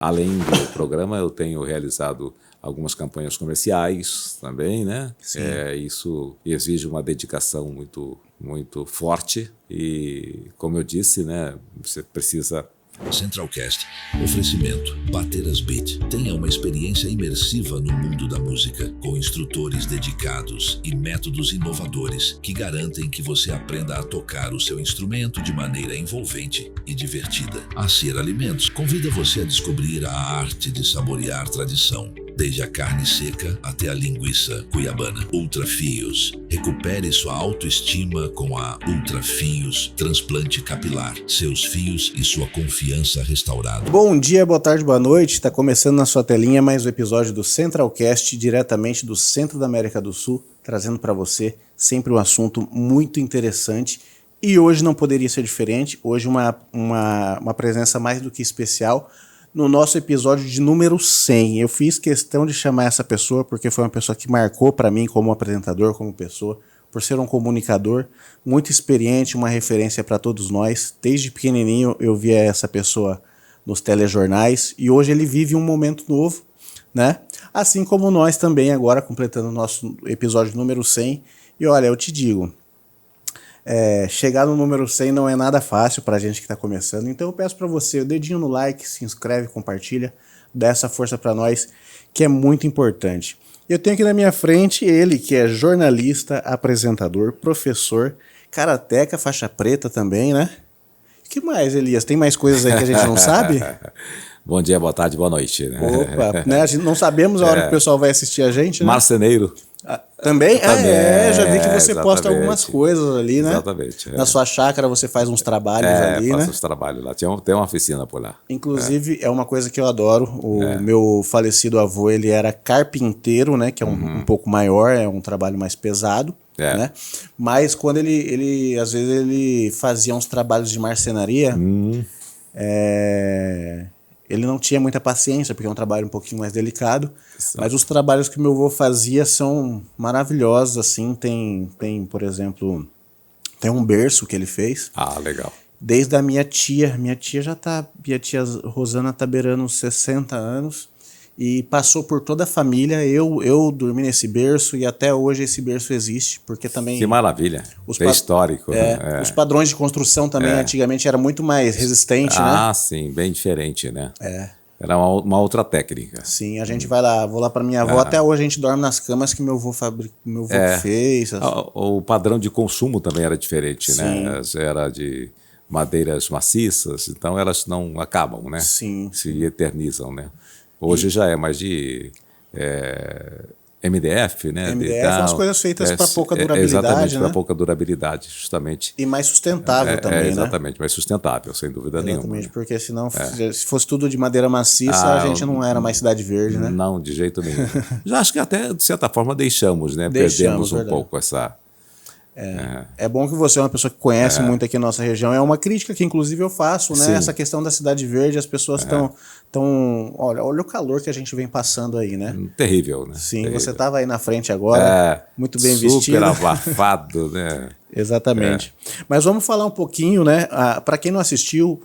Além do programa, eu tenho realizado algumas campanhas comerciais também, né? Isso exige uma dedicação muito forte e, como eu disse, né, você precisa... Centralcast. Oferecimento Bateras Beat. Tenha uma experiência imersiva no mundo da música, com instrutores dedicados e métodos inovadores que garantem que você aprenda a tocar o seu instrumento de maneira envolvente e divertida. A Ser Alimentos convida você a descobrir a arte de saborear tradição, desde a carne seca até a linguiça cuiabana. Ultra Fios. Recupere sua autoestima com a Ultra Fios Transplante Capilar. Seus fios e sua confiança restaurada. Bom dia, boa tarde, boa noite. Está começando na sua telinha mais um episódio do Centralcast, diretamente do centro da América do Sul, trazendo para você sempre um assunto muito interessante. E hoje não poderia ser diferente. Hoje uma presença mais do que especial no nosso episódio de número 100. Eu fiz questão de chamar essa pessoa porque foi uma pessoa que marcou para mim como apresentador, como pessoa, por ser um comunicador muito experiente, uma referência para todos nós. Desde pequenininho eu via essa pessoa nos telejornais e hoje ele vive um momento novo, né? Assim como nós também agora, completando o nosso episódio número 100. E olha, eu te digo, chegar no número 100 não é nada fácil pra gente que tá começando, então eu peço pra você o dedinho no like, se inscreve, compartilha, dá essa força pra nós, que é muito importante. Eu tenho aqui na minha frente ele, que é jornalista, apresentador, professor, karateca, faixa preta também, né? O que mais, Elias? Tem mais coisas aí que a gente não sabe? Bom dia, boa tarde, boa noite. Né? Opa, né? A gente não sabemos a hora que o pessoal vai assistir a gente, né? Marceneiro. Também? Já vi que você posta algumas coisas ali, né? Exatamente. Na sua chácara você faz uns trabalhos ali, né? Faço uns trabalhos lá. Tem uma oficina por lá. Inclusive, é uma coisa que eu adoro. O meu falecido avô, ele era carpinteiro, né? Que é um pouco maior, é um trabalho mais pesado, né? Mas quando ele às vezes, ele fazia uns trabalhos de marcenaria, ele não tinha muita paciência, porque é um trabalho um pouquinho mais delicado. Mas os trabalhos que meu avô fazia são maravilhosos, assim. Tem, por exemplo, tem um berço que ele fez. Ah, legal. Desde a minha tia. Minha tia Rosana tá beirando uns 60 anos. E passou por toda a família. Eu dormi nesse berço e até hoje esse berço existe, porque também... Que maravilha. É histórico. Os padrões de construção também antigamente era muito mais resistente, né? Ah, sim, bem diferente, né? Era uma outra técnica. Sim, a gente vai lá, vou lá para minha avó, até hoje a gente dorme nas camas que meu avô fez. O padrão de consumo também era diferente, Sim. né? Era de madeiras maciças, então elas não acabam, né? Sim. Se eternizam, né? Hoje já é mais de MDF, né? MDF são as coisas feitas para pouca durabilidade, exatamente, né? para pouca durabilidade, justamente. E mais sustentável também, né? Exatamente, mais sustentável, sem dúvida nenhuma. Exatamente, porque senão, se fosse tudo de madeira maciça, a gente não era mais cidade verde, né? Não, de jeito nenhum. Já acho que até, de certa forma, deixamos, né? Perdemos um pouco essa... É bom que você é uma pessoa que conhece muito aqui a nossa região. É uma crítica que, inclusive, eu faço, né? Sim. Essa questão da cidade verde, as pessoas estão... Olha o calor que a gente vem passando aí, né? Terrível, né? Sim, terrível. você estava aí na frente agora, muito bem vestido. Super abafado, né? Exatamente. Mas vamos falar um pouquinho, né? Para quem não assistiu,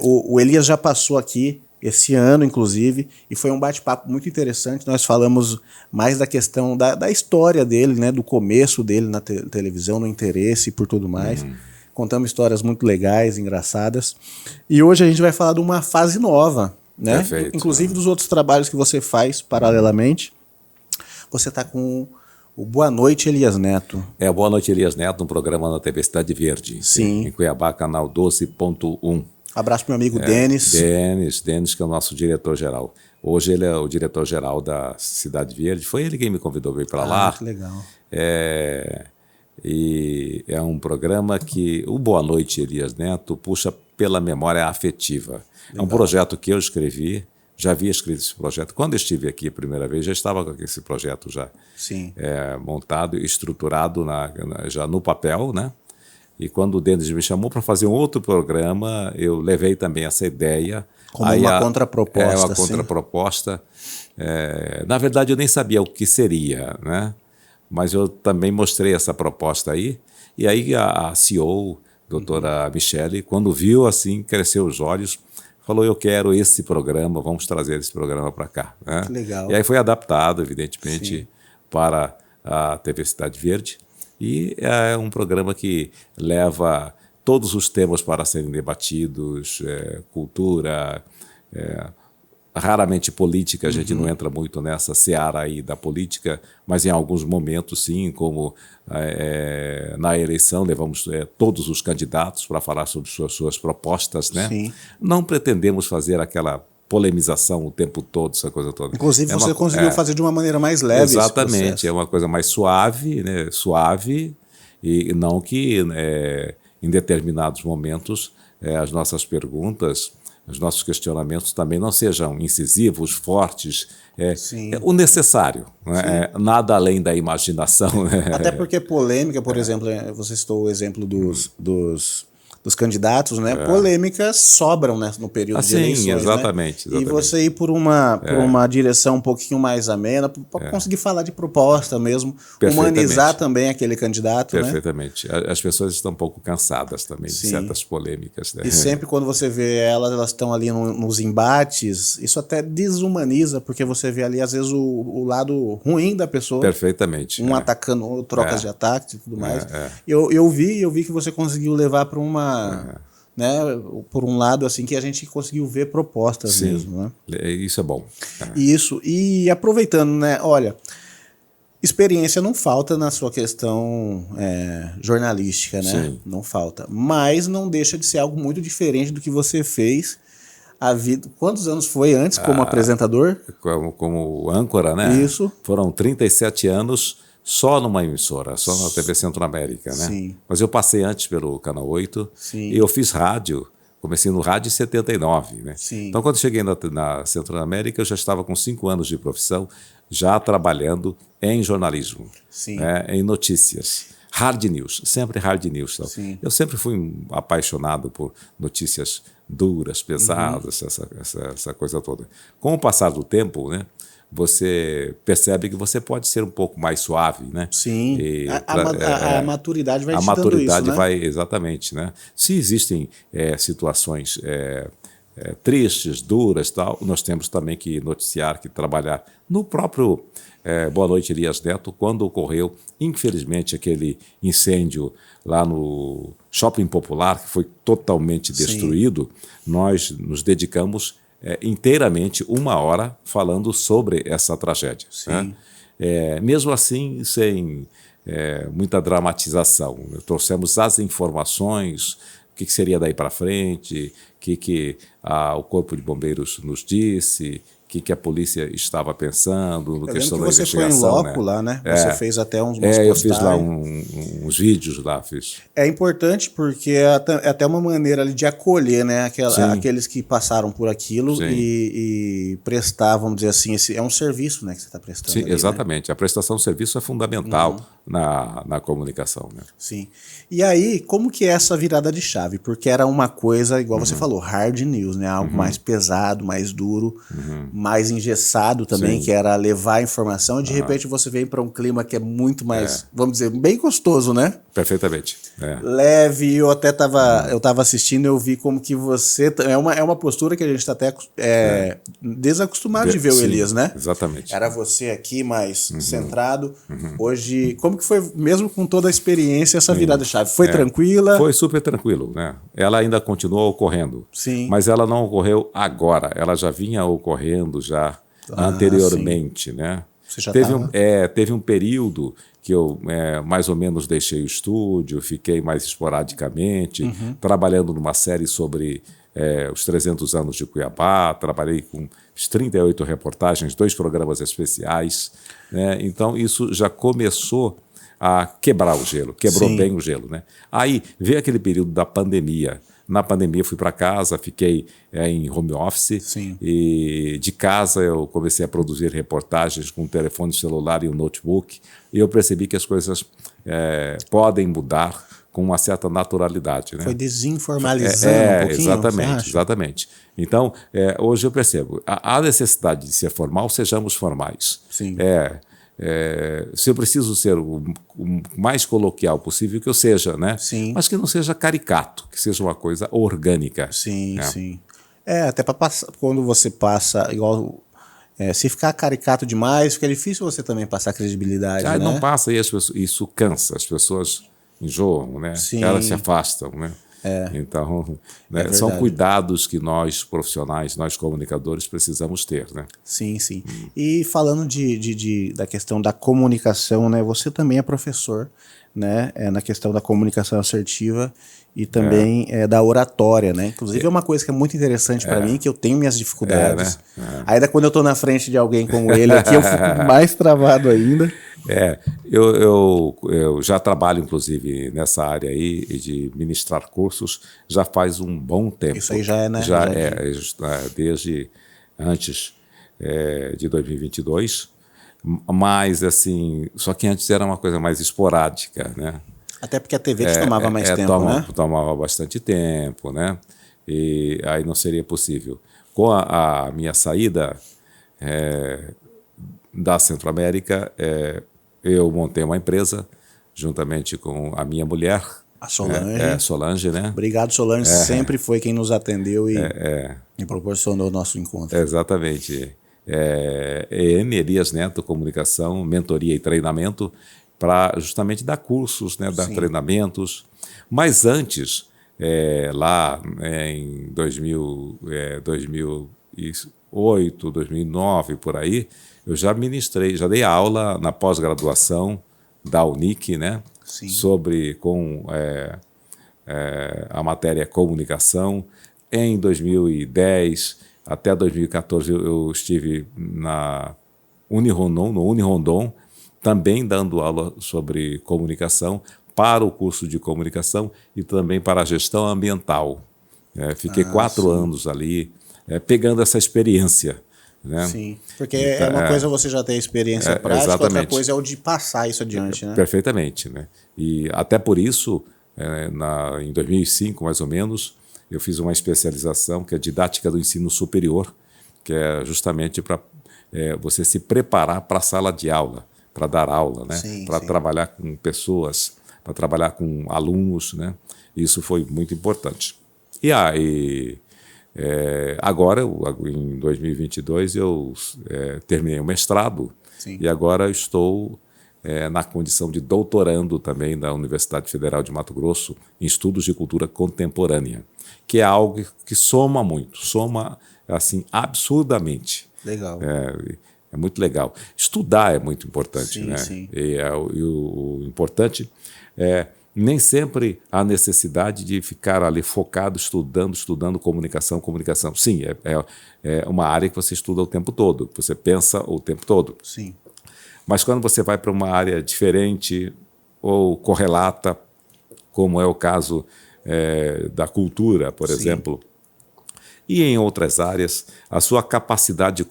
o Elias já passou aqui esse ano, inclusive, e foi um bate-papo muito interessante. Nós falamos mais da questão da história dele, né? Do começo dele na televisão, no interesse e por tudo mais. Contamos histórias muito legais, engraçadas. E hoje a gente vai falar de uma fase nova, né? Perfeito. Inclusive dos outros trabalhos que você faz paralelamente. Você está com o Boa Noite, Elias Neto. Boa Noite, Elias Neto, um programa na TV Cidade Verde. Sim. Em Cuiabá, canal 12.1. Abraço para meu amigo Denis. Denis, que é o nosso diretor-geral. Hoje ele é o diretor-geral da Cidade Verde. Foi ele quem me convidou para ir para lá. Que legal. E é um programa que o Boa Noite, Elias Neto puxa pela memória afetiva. Legal. É um projeto que eu escrevi, já havia escrito esse projeto. Quando eu estive aqui a primeira vez, já estava com esse projeto já montado, estruturado já no papel, né? E quando o Denis me chamou para fazer um outro programa, eu levei também essa ideia. Como uma contraproposta. Uma contraproposta. Na verdade, eu nem sabia o que seria, né? Mas eu também mostrei essa proposta aí. E aí a CEO, doutora Michele, quando viu assim, cresceu os olhos, falou, eu quero esse programa, vamos trazer esse programa para cá. Né? Que legal. E aí foi adaptado, evidentemente, Sim. para a TV Cidade Verde, e é um programa que leva todos os temas para serem debatidos, cultura, raramente política, a gente não entra muito nessa seara aí da política, mas em alguns momentos sim, como na eleição levamos todos os candidatos para falar sobre suas propostas, né? Sim. Não pretendemos fazer aquela polemização o tempo todo, essa coisa toda. Inclusive você conseguiu fazer de uma maneira mais leve. Exatamente, é uma coisa mais suave, né? Suave, e não que em determinados momentos as nossas perguntas, os nossos questionamentos também não sejam incisivos, fortes, o necessário, né? Nada além da imaginação. Né? Até porque polêmica, por exemplo, você citou o exemplo dos candidatos, né? Polêmicas sobram, né, no período de eleições. Exatamente, né? exatamente. E você ir por uma direção um pouquinho mais amena, para conseguir falar de proposta mesmo, humanizar também aquele candidato. Perfeitamente. Né? As pessoas estão um pouco cansadas também de certas polêmicas. Né? E sempre quando você vê elas estão ali nos embates, isso até desumaniza, porque você vê ali às vezes o lado ruim da pessoa. Perfeitamente. Atacando, trocas de ataques e tudo mais. Eu vi que você conseguiu levar para né, por um lado assim que a gente conseguiu ver propostas mesmo, né? Isso é bom. Isso, e aproveitando, né, olha, experiência não falta na sua questão jornalística, né? Sim. Não falta, mas não deixa de ser algo muito diferente do que você fez a vida. Quantos anos foi antes como apresentador? Como âncora, né? Isso. Foram 37 anos só numa emissora, só na TV Centro-América, né? Sim. Mas eu passei antes pelo Canal 8 Sim. e eu fiz rádio, comecei no rádio em 79, né? Sim. Então, quando cheguei na Centro-América, eu já estava com 5 anos de profissão, já trabalhando em jornalismo, né? Em notícias. Hard news, sempre hard news. Então. Eu sempre fui apaixonado por notícias duras, pesadas, essa coisa toda. Com o passar do tempo, né? Você percebe que você pode ser um pouco mais suave, né? Sim, a maturidade vai te dando isso, né? A maturidade vai, exatamente, né? Se existem situações tristes, duras, tal, nós temos também que noticiar, que trabalhar. No próprio Boa Noite, Elias Neto, quando ocorreu, infelizmente, aquele incêndio lá no Shopping Popular, que foi totalmente destruído, nós nos dedicamos inteiramente 1 hora falando sobre essa tragédia. Né? Mesmo assim, sem muita dramatização. Trouxemos as informações, o que seria daí para frente, o que o Corpo de Bombeiros nos disse, o que a polícia estava pensando, no questão da investigação. Você foi em loco lá, né? Você fez até uns postagens. Eu fiz lá uns vídeos lá. É importante porque é até uma maneira ali de acolher, né? Aqueles que passaram por aquilo e prestar, vamos dizer assim, é um serviço, né, que você está prestando. Sim, ali, exatamente. Né? A prestação de serviço é fundamental na comunicação. Né? Sim. E aí, como que é essa virada de chave? Porque era uma coisa, igual você falou, hard news, né? Algo mais pesado, mais duro, mais engessado também, que era levar a informação, e de repente você vem para um clima que é muito mais, vamos dizer, bem gostoso, né? Perfeitamente. Leve, eu até tava assistindo, eu vi como que você... É uma postura que a gente está até desacostumado de ver o Elias, né? Exatamente. Era você aqui mais centrado. Hoje, como que foi, mesmo com toda a experiência, essa virada de chave? Foi tranquila? Foi super tranquilo, né? Ela ainda continuou ocorrendo. Sim. Mas ela não ocorreu agora. Ela já vinha ocorrendo já anteriormente, né? Você já teve um período que eu mais ou menos deixei o estúdio, fiquei mais esporadicamente, trabalhando numa série sobre os 300 anos de Cuiabá, trabalhei com 38 reportagens, 2 programas especiais, né? Então isso já começou a quebrar o gelo, quebrou bem o gelo, né? Aí veio aquele período da pandemia. Na pandemia fui para casa, fiquei em home office e de casa eu comecei a produzir reportagens com um telefone celular e um notebook e eu percebi que as coisas podem mudar com uma certa naturalidade. Né? Foi desinformalizando um pouquinho, exatamente. Então, hoje eu percebo, a necessidade de ser formal, sejamos formais. Sim. Se eu preciso ser o mais coloquial possível, que eu seja, né? Sim. Mas que não seja caricato, que seja uma coisa orgânica. Sim, sim. Até para passar, quando você passa, igual, se ficar caricato demais, fica difícil você também passar credibilidade, né? Não passa e isso cansa, as pessoas enjoam, né? Sim. Elas se afastam, né? Então, né, são cuidados que nós profissionais, nós comunicadores precisamos ter, né? Sim. E falando da questão da comunicação, né? Você também é professor, né? Na questão da comunicação assertiva e também da oratória, né? Inclusive é uma coisa que é muito interessante para mim, que eu tenho minhas dificuldades. Ainda quando eu estou na frente de alguém como ele aqui, eu fico mais travado ainda. Eu já trabalho, inclusive, nessa área aí de ministrar cursos já faz um bom tempo. Isso aí já é, né? Desde antes de 2022. Mas, assim, só que antes era uma coisa mais esporádica, né? Até porque a TV te tomava mais tempo, né? Tomava bastante tempo, né? E aí não seria possível. Com a minha saída da Centro-América, eu montei uma empresa juntamente com a minha mulher. A Solange. Solange, né? Obrigado, Solange. Sempre foi quem nos atendeu e proporcionou o nosso encontro. Exatamente. EN Elias Neto, comunicação, mentoria e treinamento, para justamente dar cursos, né, dar treinamentos. Mas antes, lá em 2008, 2009, por aí, eu já ministrei, já dei aula na pós-graduação da Unic, né, com a matéria comunicação. Em 2010 até 2014 eu estive no Unirondon, também dando aula sobre comunicação para o curso de comunicação e também para a gestão ambiental. Fiquei 4 anos ali, pegando essa experiência. Né? Sim, porque é uma coisa você já ter experiência prática, exatamente. Outra coisa é o de passar isso adiante. Né? Perfeitamente. Né? E até por isso, em 2005, mais ou menos, eu fiz uma especialização que é didática do ensino superior, que é justamente para você se preparar para a sala de aula, para dar aula, né? Para trabalhar com pessoas, para trabalhar com alunos. Né? Isso foi muito importante. E aí, agora, em 2022, eu terminei o mestrado e agora estou na condição de doutorando também da Universidade Federal de Mato Grosso em Estudos de Cultura Contemporânea, que é algo que soma muito, soma assim absurdamente. Legal. É muito legal. Estudar é muito importante, né? Sim. E o importante nem sempre há necessidade de ficar ali focado, estudando comunicação. Sim, é uma área que você estuda o tempo todo, você pensa o tempo todo. Sim. Mas quando você vai para uma área diferente ou correlata, como é o caso da cultura, por exemplo, e em outras áreas, a sua capacidade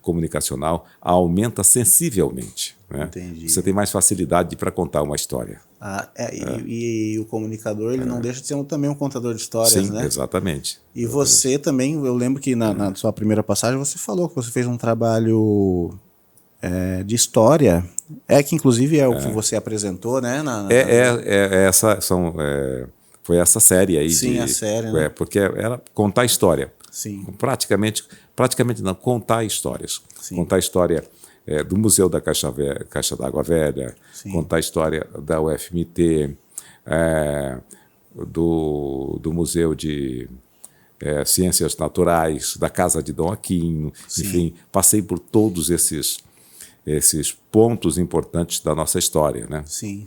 comunicacional aumenta sensivelmente. Né? Entendi. Você tem mais facilidade para contar uma história. E o comunicador ele não deixa de ser também um contador de histórias, Sim, né? exatamente. E você também, eu lembro que na sua primeira passagem você falou que você fez um trabalho de história, que inclusive é o que você apresentou, né? Foi essa série aí. Sim, a série. Né? Porque era contar história. Sim. Praticamente não, contar histórias. Sim. Contar a história do Museu da Caixa d'Água Velha, Sim. contar a história da UFMT, do Museu de Ciências Naturais, da Casa de Dom Aquino. Sim. Enfim, passei por todos esses pontos importantes da nossa história, né? Sim.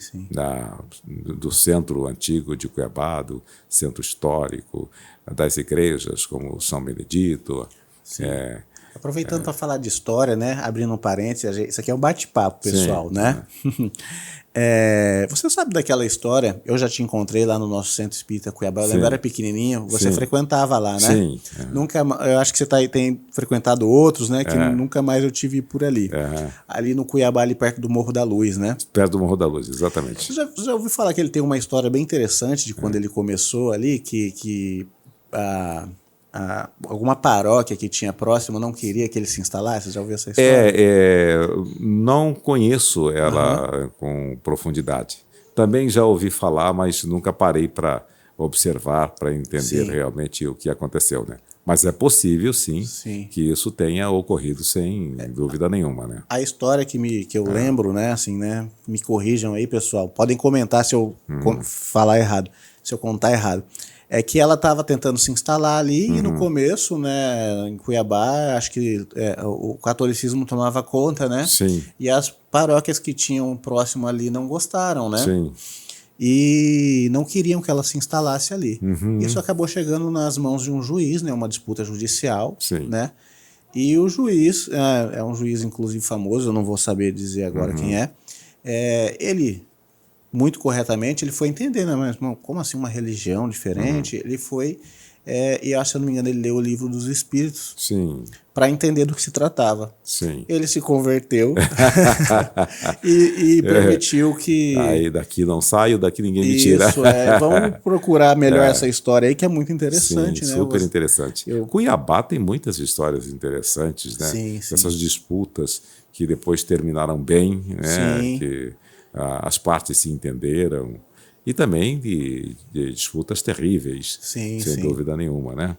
Do centro antigo de Cuiabá, do centro histórico, das igrejas como São Benedito. Sim. Aproveitando para falar de história, né? Abrindo um parênteses, isso aqui é um bate-papo, pessoal, sim, né? Você sabe daquela história? Eu já te encontrei lá no nosso Centro Espírita Cuiabá. Eu lembro, eu era pequenininho, você frequentava lá, né? Sim. Eu acho que você tem frequentado outros, né? Que nunca mais eu tive por ali. Ali no Cuiabá, ali perto do Morro da Luz, né? Perto do Morro da Luz, exatamente. Você já ouviu falar que ele tem uma história bem interessante de quando ele começou ali, que alguma paróquia que tinha próximo não queria que ele se instalasse? Você já ouviu essa história? Não conheço ela com profundidade. Também já ouvi falar, mas nunca parei para observar, para entender realmente o que aconteceu, né? Mas é possível, sim, Sim. que isso tenha ocorrido sem dúvida nenhuma, né? A história que eu lembro, né, assim, né, me corrijam aí, pessoal, podem comentar se eu falar errado, se eu contar errado, é que ela estava tentando se instalar ali e no começo, né, em Cuiabá, acho que o catolicismo tomava conta, né? Sim. E as paróquias que tinham próximo ali não gostaram, né? Sim. E não queriam que ela se instalasse ali. Uhum. Isso acabou chegando nas mãos de um juiz, né, uma disputa judicial, Sim. né? E o juiz, é um juiz inclusive famoso, eu não vou saber dizer agora quem é, ele, muito corretamente, ele foi entender, né, mas como assim uma religião diferente? Ele foi, e acho, se eu não me engano, ele leu o Livro dos Espíritos Sim. para entender do que se tratava. Sim. Ele se converteu e permitiu que... Aí daqui não saio, daqui ninguém me tira. Isso, vamos procurar melhor essa história aí, que é muito interessante, Sim, né? super interessante. eu- Cuiabá tem muitas histórias interessantes, né? Sim, sim. Essas disputas que depois terminaram bem, né? Sim. Que as partes se entenderam. E também de disputas terríveis, Sim, sem sim. dúvida nenhuma, né?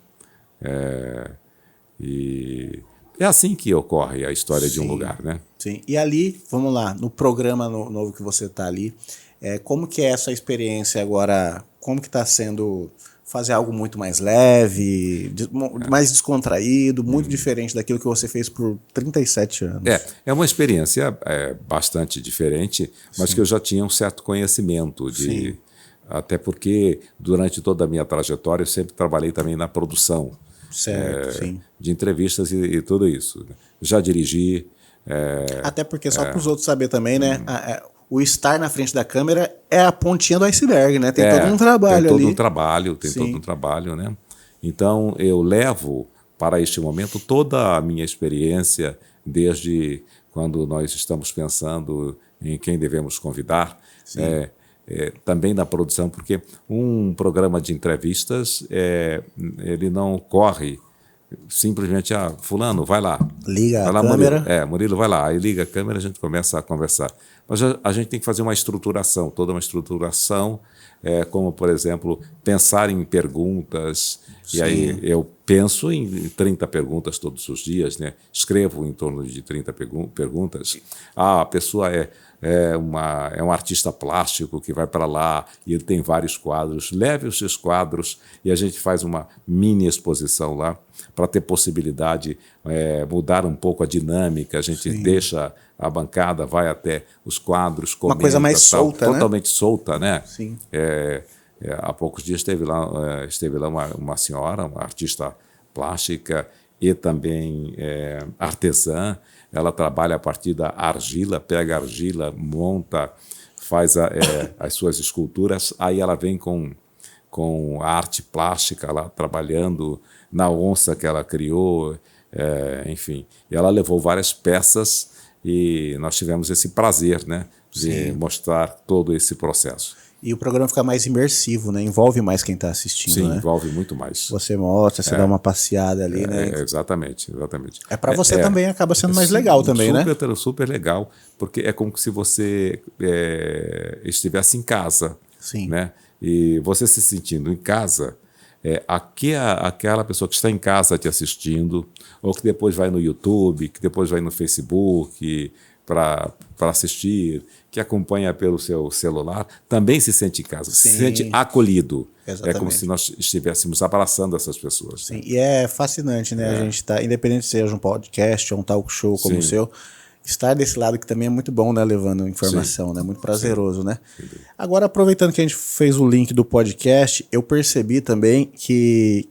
E é assim que ocorre a história de um Sim. lugar, né? Sim, e ali, vamos lá, no programa novo que você está ali, como que é essa experiência agora, como que está sendo fazer algo muito mais leve, mais descontraído, muito diferente daquilo que você fez por 37 anos? É uma experiência bastante diferente, mas que eu já tinha um certo conhecimento Sim. até porque durante toda a minha trajetória eu sempre trabalhei também na produção Certo, sim. de entrevistas e tudo isso. Já dirigi. Até porque, só para os outros saber também, né, o estar na frente da câmera é a pontinha do iceberg, né? Tem todo um trabalho tem todo ali. um trabalho, tem Sim. todo um trabalho, né? Então eu levo para este momento toda a minha experiência desde quando nós estamos pensando em quem devemos convidar, também na produção, porque um programa de entrevistas ele não corre simplesmente, fulano, vai lá. Liga vai a lá, câmera. Murilo. Murilo, vai lá. Aí liga a câmera, a gente começa a conversar. Mas a gente tem que fazer uma estruturação, toda uma estruturação, como, por exemplo, pensar em perguntas. Sim. E aí eu penso em 30 perguntas todos os dias, né? Escrevo em torno de 30 perguntas. A pessoa é um artista plástico que vai para lá e ele tem vários quadros. Leve os seus quadros e a gente faz uma mini exposição lá para ter possibilidade mudar um pouco a dinâmica. A gente deixa a bancada, vai até os quadros, comenta, Uma coisa mais solta, totalmente solta, né? Sim. Há poucos dias esteve lá uma senhora, uma artista plástica e também artesã. Ela trabalha a partir da argila, pega a argila, monta, faz as suas esculturas, aí ela vem com a arte plástica lá, trabalhando na onça que ela criou, enfim. E ela levou várias peças e nós tivemos esse prazer, né, de mostrar todo esse processo. E o programa fica mais imersivo, né? Envolve mais quem está assistindo, Sim, né? envolve muito mais. Você mostra, você dá uma passeada ali, né? Exatamente. Para você também acaba sendo mais legal também, né? Super legal, porque é como se você estivesse em casa, Sim. né? E você se sentindo em casa, aquela pessoa que está em casa te assistindo, ou que depois vai no YouTube, que depois vai no Facebook para assistir, que acompanha pelo seu celular, também se sente em casa, se sente acolhido. Exatamente. É como se nós estivéssemos abraçando essas pessoas. Sim. E é fascinante, né? A gente tá, independente se seja um podcast ou um talk show como o seu, estar desse lado que também é muito bom, né? Levando informação, né? Muito prazeroso, né? Agora, aproveitando que a gente fez o link do podcast, eu percebi também que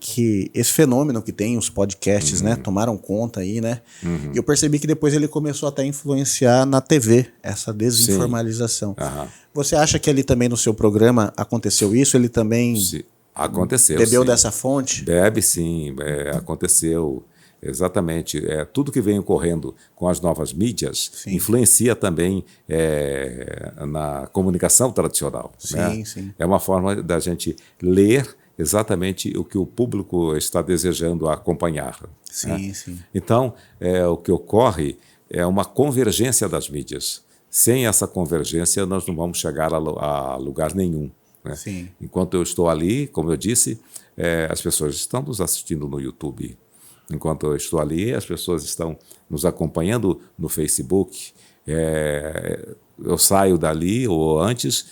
esse fenômeno que tem os podcasts, né? Tomaram conta aí, né? E eu percebi que depois ele começou até a influenciar na TV, essa desinformalização. Você acha que ali também no seu programa aconteceu isso? Ele também aconteceu, bebeu dessa fonte? Bebe, sim. Aconteceu. Exatamente. Tudo que vem ocorrendo com as novas mídias influencia também na comunicação tradicional. Sim, né? sim. É uma forma da gente ler exatamente o que o público está desejando acompanhar. Sim, né? sim. Então, o que ocorre é uma convergência das mídias. Sem essa convergência, nós não vamos chegar a lugar nenhum. Né? Sim. Enquanto eu estou ali, como eu disse, as pessoas estão nos assistindo no YouTube. Enquanto eu estou ali, as pessoas estão nos acompanhando no Facebook. Eu saio dali, ou antes,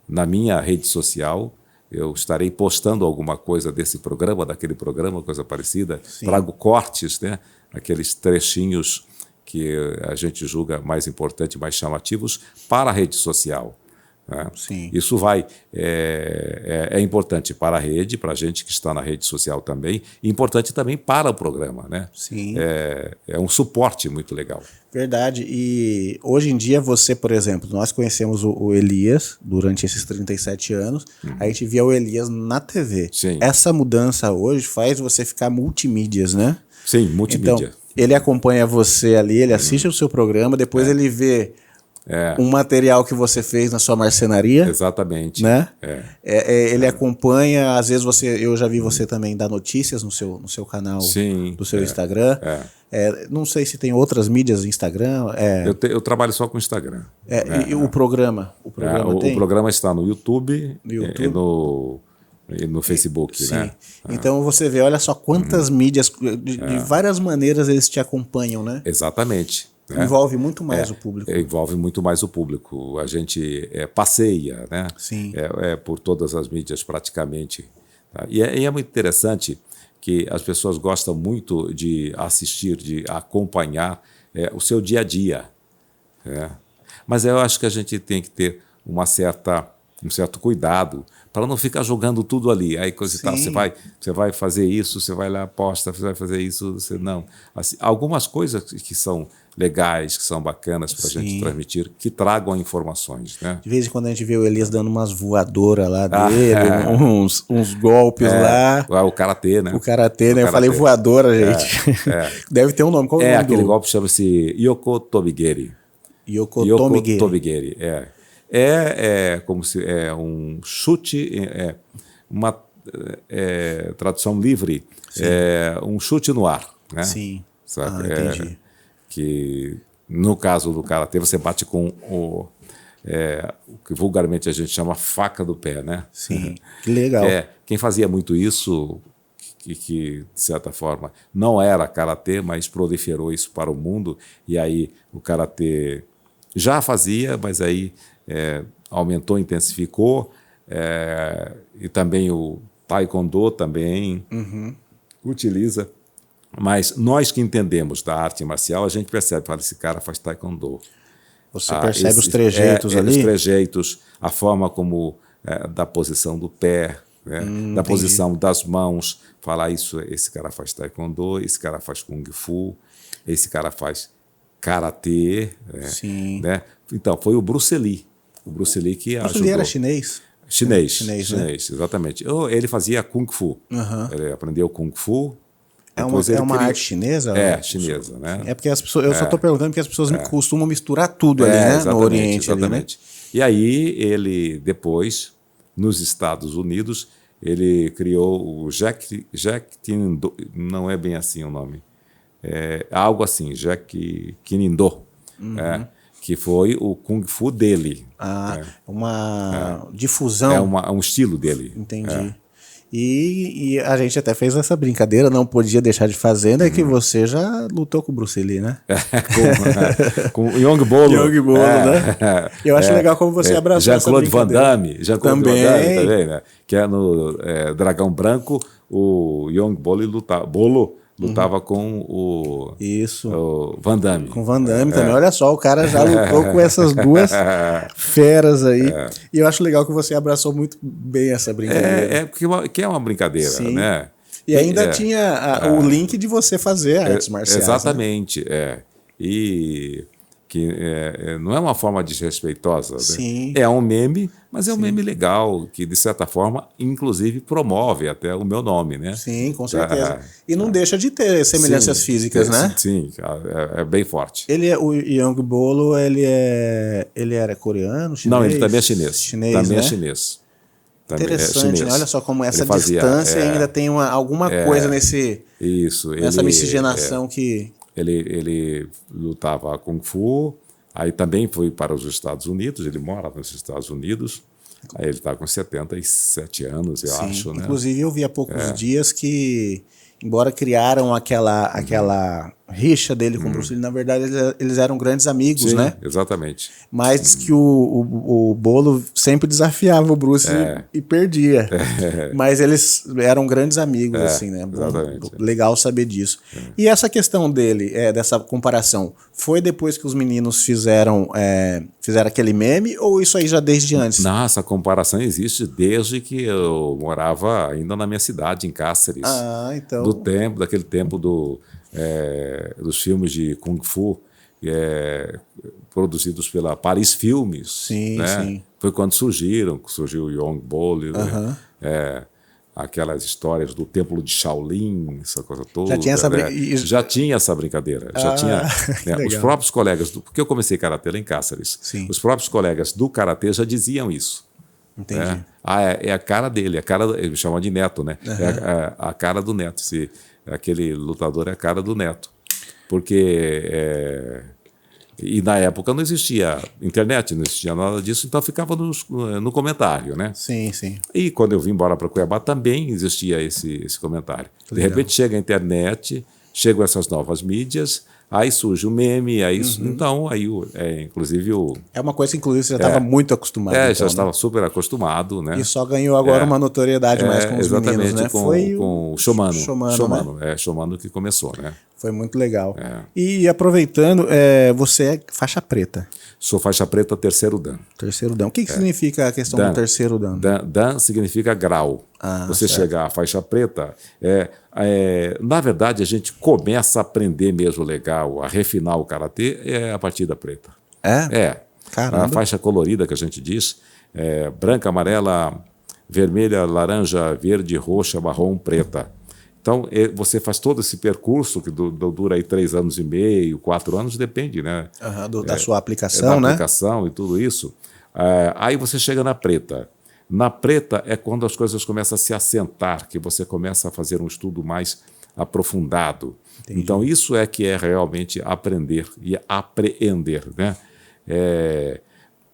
na minha rede social, eu estarei postando alguma coisa desse programa, daquele programa, coisa parecida. Sim. Trago cortes, né? Aqueles trechinhos que a gente julga mais importantes, mais chamativos, para a rede social. Né? Sim. Isso é importante para a rede, para a gente que está na rede social também, e importante também para o programa. Né? Sim. É um suporte muito legal. Verdade. E hoje em dia você, por exemplo, nós conhecemos o Elias durante esses 37 anos, a gente via o Elias na TV. Sim. Essa mudança hoje faz você ficar multimídias, né? Sim, multimídia. Então, ele acompanha você ali, ele assiste o seu programa, depois ele vê um material que você fez na sua marcenaria. Exatamente. Né? Ele acompanha, às vezes eu já vi você também dar notícias no seu canal, Sim, do seu Instagram. Não sei se tem outras mídias, Instagram. Eu trabalho só com Instagram. E o programa? O programa está no YouTube, e no Facebook. Sim. Né? Então você vê, olha só quantas mídias, de várias maneiras eles te acompanham, né? Exatamente. Envolve muito mais o público. Envolve muito mais o público. A gente passeia, né? Sim. Por todas as mídias praticamente. Tá? E é muito interessante que as pessoas gostam muito de assistir, de acompanhar o seu dia a dia. Mas eu acho que a gente tem que ter um certo cuidado para não ficar jogando tudo ali. Aí coisa e tal, você vai fazer isso, você vai lá, posta, você vai fazer isso, você não. Assim, algumas coisas que são legais, que são bacanas para a gente transmitir, que tragam informações. Né? De vez em quando a gente vê o Elias dando umas voadoras lá dele, uns golpes lá. O karatê, né? O karatê, né? Eu falei voadora, gente. Deve ter um nome. Qual é o nome aquele golpe chama-se Yoko Tobigeri. Yoko Tobigeri, é como se um chute, uma tradução livre, um chute no ar. Né? Sim. Sabe? Entendi. Que no caso do karatê você bate com o que vulgarmente a gente chama faca do pé, né? Sim, que legal. Quem fazia muito isso, que de certa forma não era karatê, mas proliferou isso para o mundo, e aí o karatê já fazia, mas aí aumentou, intensificou, e também o taekwondo também utiliza. Mas nós que entendemos da arte marcial, a gente percebe, fala, esse cara faz taekwondo. Você percebe os trejeitos ali? Os trejeitos, a forma como, da posição do pé, da posição das mãos, falar isso, esse cara faz taekwondo, esse cara faz kung fu, esse cara faz karatê. Sim. Né? Então, foi o Bruce Lee. O Bruce Lee que ajudou. Bruce Lee era chinês? Chinês, né? Exatamente. Ele fazia kung fu. Ele aprendeu kung fu. É uma arte chinesa? Chinesa, né? É porque as pessoas, eu só estou perguntando porque as pessoas costumam misturar tudo ali, né? No Oriente. Exatamente. Ali, né? E aí ele, depois, nos Estados Unidos, ele criou o Jeet Kune Do. Não é bem assim o nome. É algo assim, Jeet Kune Do. Que foi o Kung Fu dele. Uma difusão. Um estilo dele. Entendi. E a gente até fez essa brincadeira, não podia deixar de fazer, né? Que você já lutou com o Bruce Lee, né? Com o Yong Bolo. Né? Eu acho legal como você abraçou essa brincadeira. Jean-Claude Van Damme também, né? Que é no Dragão Branco, o Yong Bolo lutava com o Van Damme. Com o Van Damme também. Olha só, o cara já lutou com essas duas feras aí. E eu acho legal que você abraçou muito bem essa brincadeira. Porque é uma brincadeira, né? E ainda tinha o link de você fazer artes marciais. Exatamente, E que não é uma forma desrespeitosa. Sim. Né? É um meme, mas é um meme legal, que de certa forma, inclusive, promove até o meu nome, né? Sim, com certeza. E não deixa de ter semelhanças físicas, né? Sim, é bem forte. O Yong Bolo, ele era coreano, chinês? Não, ele também é chinês. Também é chinês. Interessante, né? Olha só como essa distância ainda tem alguma coisa nessa miscigenação que... Ele lutava Kung Fu, aí também foi para os Estados Unidos, ele mora nos Estados Unidos, Aí ele está com 77 anos, eu acho, né? Inclusive, eu vi há poucos dias que, embora criaram aquela rixa dele com o Bruce Lee, na verdade, eles eram grandes amigos, Sim, né? exatamente. Mas diz que o Bolo sempre desafiava o Bruce e perdia. Mas eles eram grandes amigos, assim, né? Exatamente. Legal saber disso. E essa questão dele, dessa comparação, foi depois que os meninos fizeram aquele meme ou isso aí já desde antes? Não, essa comparação existe desde que eu morava ainda na minha cidade, em Cáceres. Ah, então... Daquele tempo dos filmes de Kung Fu produzidos pela Paris Filmes. Sim, né? sim. Foi quando surgiu o Young Bolo, aquelas histórias do Templo de Shaolin, essa coisa toda. Já tinha essa brincadeira. Já tinha, né? Os próprios colegas, porque eu comecei karatê lá em Cáceres, os próprios colegas do karatê já diziam isso. Entendi. É a cara dele, ele chama de Neto, né? É a cara do Neto. Aquele lutador é a cara do Neto. Porque... E na época não existia internet, não existia nada disso, então ficava no comentário, né? Sim, sim. E quando eu vim embora para Cuiabá também existia esse comentário. De repente chega a internet, chegam essas novas mídias, aí surge o meme, então inclusive É uma coisa que inclusive você já estava muito acostumado. Então, já estava super acostumado, né? E só ganhou agora uma notoriedade mais com os meninos, né? Foi com o Shomano. Né? Shomano que começou, né? Foi muito legal. E aproveitando, você é faixa preta. Sou faixa preta terceiro dan. Terceiro dan. O que significa a questão do terceiro dan? Dan significa grau. Você chegar à faixa preta, na verdade a gente começa a aprender mesmo legal, a refinar o karatê a partir da preta. Caramba. A faixa colorida que a gente diz, branca, amarela, vermelha, laranja, verde, roxa, marrom, preta. Então, você faz todo esse percurso que dura aí 3 anos e meio, 4 anos, depende, né? Da sua aplicação, né? Da aplicação e tudo isso. Aí você chega na preta. Na preta é quando as coisas começam a se assentar, que você começa a fazer um estudo mais aprofundado. Entendi. Então, isso que é realmente aprender e apreender, né?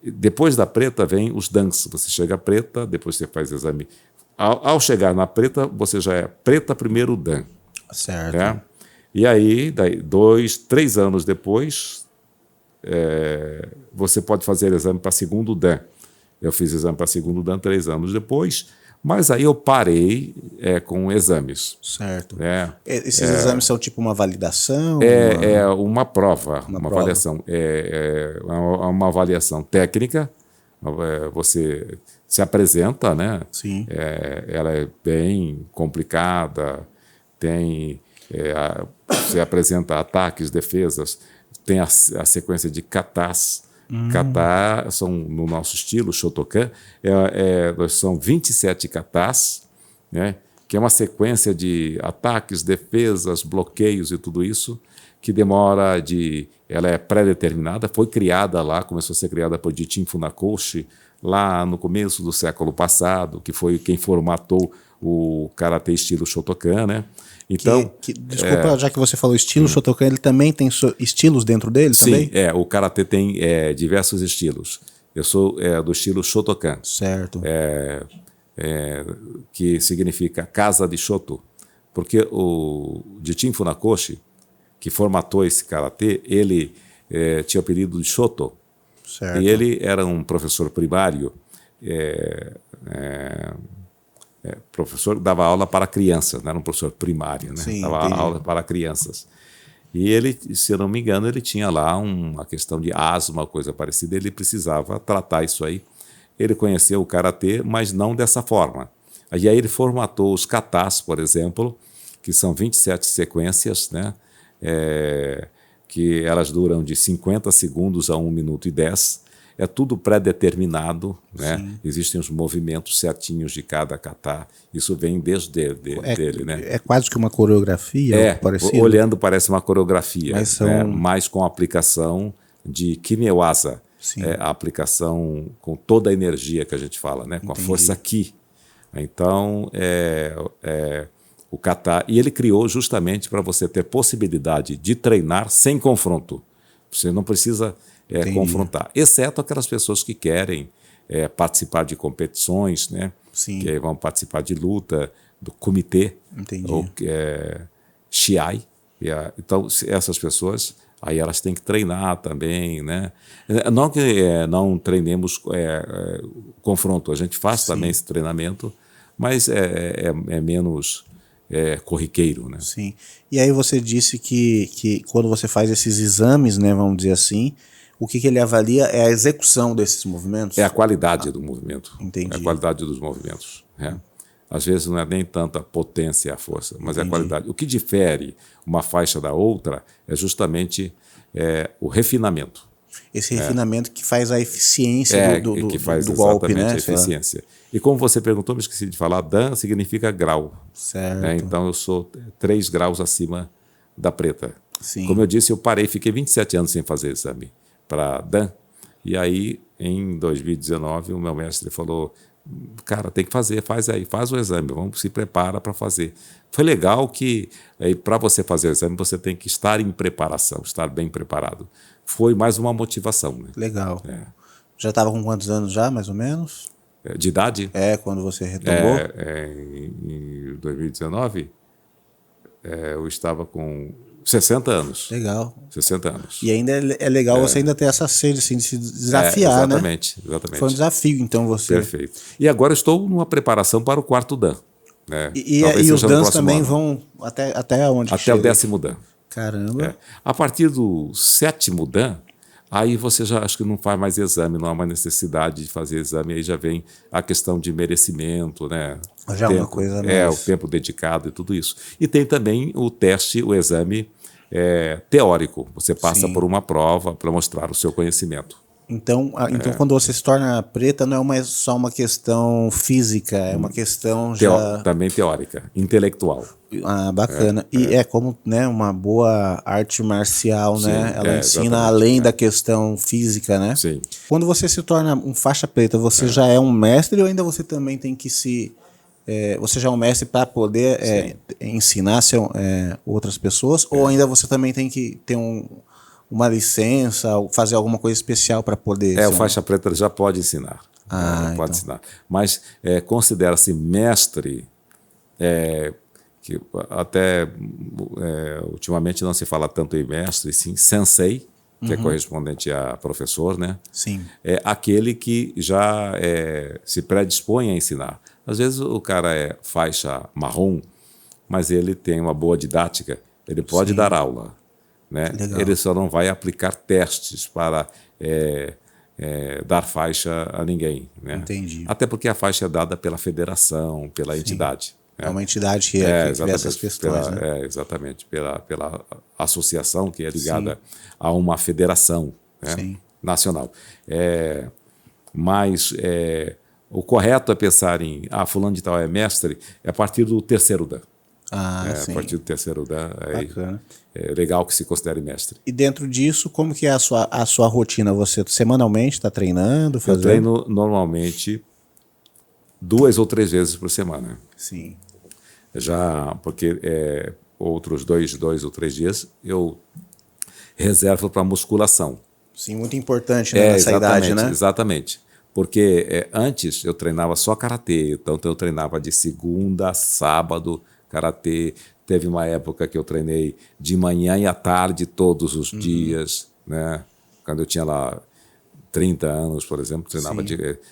Depois da preta vem os dans. Você chega à preta, depois você faz exame. Ao chegar na preta, você já é preta primeiro dan. Certo. E aí, 2, 3 anos depois, você pode fazer exame para segundo dan. Eu fiz exame para segundo dan 3 anos depois, mas aí eu parei com exames. Certo. Esses exames são tipo uma validação? Uma prova, uma avaliação. Uma avaliação técnica. Você se apresenta, né? Sim. Ela é bem complicada, você apresenta ataques, defesas, tem a sequência de katas. Kata são, no nosso estilo, Shotokan, são 27 katas, né? Que é uma sequência de ataques, defesas, bloqueios e tudo isso, que ela é pré-determinada, foi criada lá, começou a ser criada por Jichin Funakoshi, lá no começo do século passado, que foi quem formatou o karatê estilo Shotokan, né? Então, desculpa, já que você falou estilo Shotokan, ele também tem estilos dentro dele? Sim, também? O karatê tem diversos estilos. Eu sou do estilo Shotokan. Certo. Que significa casa de Shoto, porque o Jichin Funakoshi, que formatou esse karatê, ele tinha o apelido de Shoto. Certo. E ele era um professor primário, professor, dava aula para crianças, não era um professor primário, né? Sim, dava aula para crianças. E ele, se eu não me engano, ele tinha lá uma questão de asma, coisa parecida, ele precisava tratar isso aí. Ele conheceu o karatê, mas não dessa forma. E aí ele formatou os katas, por exemplo, que são 27 sequências, né? Que elas duram de 50 segundos a 1 minuto e 10. É tudo pré-determinado, né? Existem os movimentos certinhos de cada kata. Isso vem desde dele, né? É quase que uma coreografia? Olhando parece uma coreografia, mas mas com a aplicação de Kimewaza. A aplicação com toda a energia que a gente fala, né? Com a força Ki. Então, o kata. E ele criou justamente para você ter possibilidade de treinar sem confronto. Você não precisa confrontar, exceto aquelas pessoas que querem participar de competições, né? Sim. Que vão participar de luta, do comitê, Entendi. ou Shiai. Então, essas pessoas, aí elas têm que treinar também, né? Não que não treinemos confronto, a gente faz também esse treinamento, mas é menos corriqueiro, né? Sim. E aí você disse que quando você faz esses exames, né, vamos dizer assim, o que ele avalia é a execução desses movimentos? É a qualidade do movimento. Entendi. É a qualidade dos movimentos. Às vezes não é nem tanta potência a força, mas é a qualidade. O que difere uma faixa da outra é justamente o refinamento. Esse refinamento que faz a eficiência do golpe, né? A eficiência. E como você perguntou, me esqueci de falar, Dan significa grau. Certo. Então eu sou 3 graus acima da preta. Sim. Como eu disse, eu fiquei 27 anos sem fazer exame para Dan. E aí, em 2019, o meu mestre falou, cara, tem que fazer, faz o exame, se prepara para fazer. Foi legal que, para você fazer o exame, você tem que estar em preparação, estar bem preparado. Foi mais uma motivação. Né? Legal. Já estava com quantos anos já, mais ou menos? De idade? Quando você retomou? Em 2019, eu estava com 60 anos. Legal. 60 anos. E ainda é legal você ainda ter essa sede assim, de se desafiar, exatamente, né? Exatamente. Foi um desafio, então, você. Perfeito. E agora estou numa preparação para o 4º Dan. Né? E os DANs também vão até onde? Até o 10º Dan. Caramba. A partir do 7º Dan, aí você já acho que não faz mais exame, não há mais necessidade de fazer exame, aí já vem a questão de merecimento, né? Já é uma coisa mais... o tempo dedicado e tudo isso. E tem também o teste, o exame teórico. Você passa por uma prova para mostrar o seu conhecimento. Então quando você se torna preta, não é só uma questão física, é uma questão também teórica, intelectual. Bacana. E é como, né, uma boa arte marcial, né? Ela ensina além da questão física, né? Sim. Quando você se torna um faixa preta, você já é um mestre ou ainda você também tem que você já é um mestre para poder ensinar outras pessoas? Ou ainda você também tem que ter uma licença, fazer alguma coisa especial para poder... O faixa preta já pode ensinar. Pode ensinar. Mas considera-se mestre, que até ultimamente não se fala tanto em mestre, sim sensei, que é correspondente a professor, né? Sim. É aquele que já se predispõe a ensinar. Às vezes o cara é faixa marrom, mas ele tem uma boa didática, ele pode dar aula. Né? Ele só não vai aplicar testes para dar faixa a ninguém. Né? Entendi. Até porque a faixa é dada pela federação, pela entidade. É uma entidade que vê essas questões. Exatamente, pela associação que é ligada a uma federação, né? Nacional. Mas o correto é pensar em fulano de tal é mestre a partir do 3º Dan. A partir do 3º Dan, é legal que se considere mestre. E dentro disso, como que é a sua rotina? Você semanalmente está treinando? Eu treino normalmente 2 ou 3 vezes por semana. Sim. Porque outros 2 ou 3 dias eu reservo para musculação. Sim, muito importante, né, nessa idade, né? Exatamente. Porque antes eu treinava só karatê, então eu treinava de segunda a sábado karatê. Teve uma época que eu treinei de manhã e à tarde todos os dias, né? Quando eu tinha lá 30 anos, por exemplo, treinava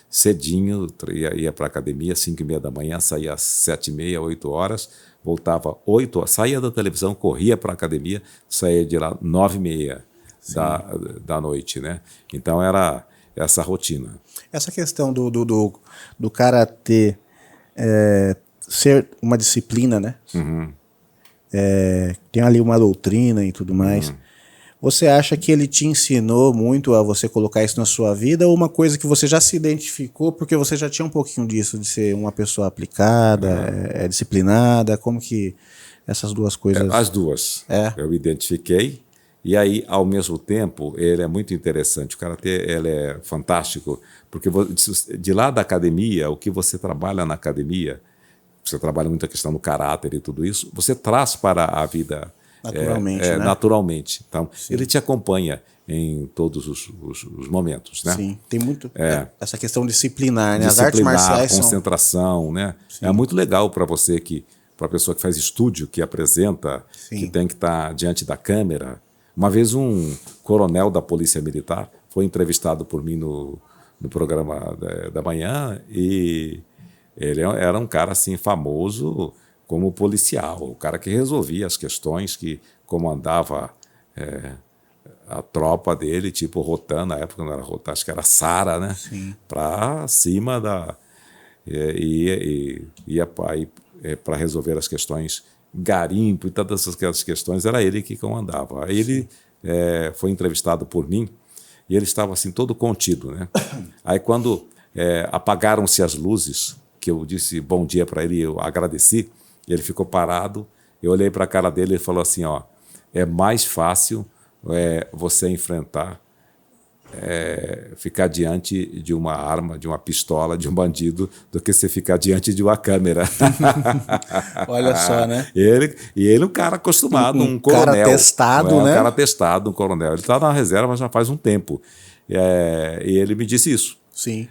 cedinho, ia para a academia, 5h30 da manhã, saía às 7h30, 8 horas, voltava 8 horas, saía da televisão, corria para a academia, saía de lá 9h30 da noite, né? Então era essa rotina. Essa questão do karatê ser uma disciplina, né? Tem ali uma doutrina e tudo mais. Você acha que ele te ensinou muito a você colocar isso na sua vida ou uma coisa que você já se identificou porque você já tinha um pouquinho disso, de ser uma pessoa aplicada, disciplinada? Como que essas duas coisas... As duas. Eu identifiquei e aí, ao mesmo tempo, ele é muito interessante. O karatê ele é fantástico porque de lá da academia, o que você trabalha na academia, você trabalha muito a questão do caráter e tudo isso, você traz para a vida Naturalmente, né? Naturalmente. Então, ele te acompanha em todos os momentos, né? Sim, tem muito essa questão disciplinar, né? As artes Disciplinar, marciais são... concentração, né? É muito legal para você para a pessoa que faz estúdio, que apresenta, Sim. que tem que estar diante da câmera. Uma vez um coronel da Polícia Militar foi entrevistado por mim no programa da manhã e ele era um cara assim famoso como policial, o cara que resolvia as questões, que comandava a tropa dele, tipo Rotan, na época não era Rotan, acho que era Sara, né? Para cima da... ia para resolver as questões garimpo e todas aquelas questões, era ele que comandava. Aí ele foi entrevistado por mim e ele estava assim todo contido, né? Aí quando apagaram-se as luzes, que eu disse bom dia para ele, eu agradeci, ele ficou parado, eu olhei para a cara dele e ele falou assim, ó, é mais fácil você enfrentar, ficar diante de uma arma, de uma pistola, de um bandido, do que você ficar diante de uma câmera. Olha só, né? Ele um cara acostumado, um coronel. Cara testado, né? Um cara testado, um coronel. Ele está na reserva já faz um tempo. E ele me disse isso. Sim.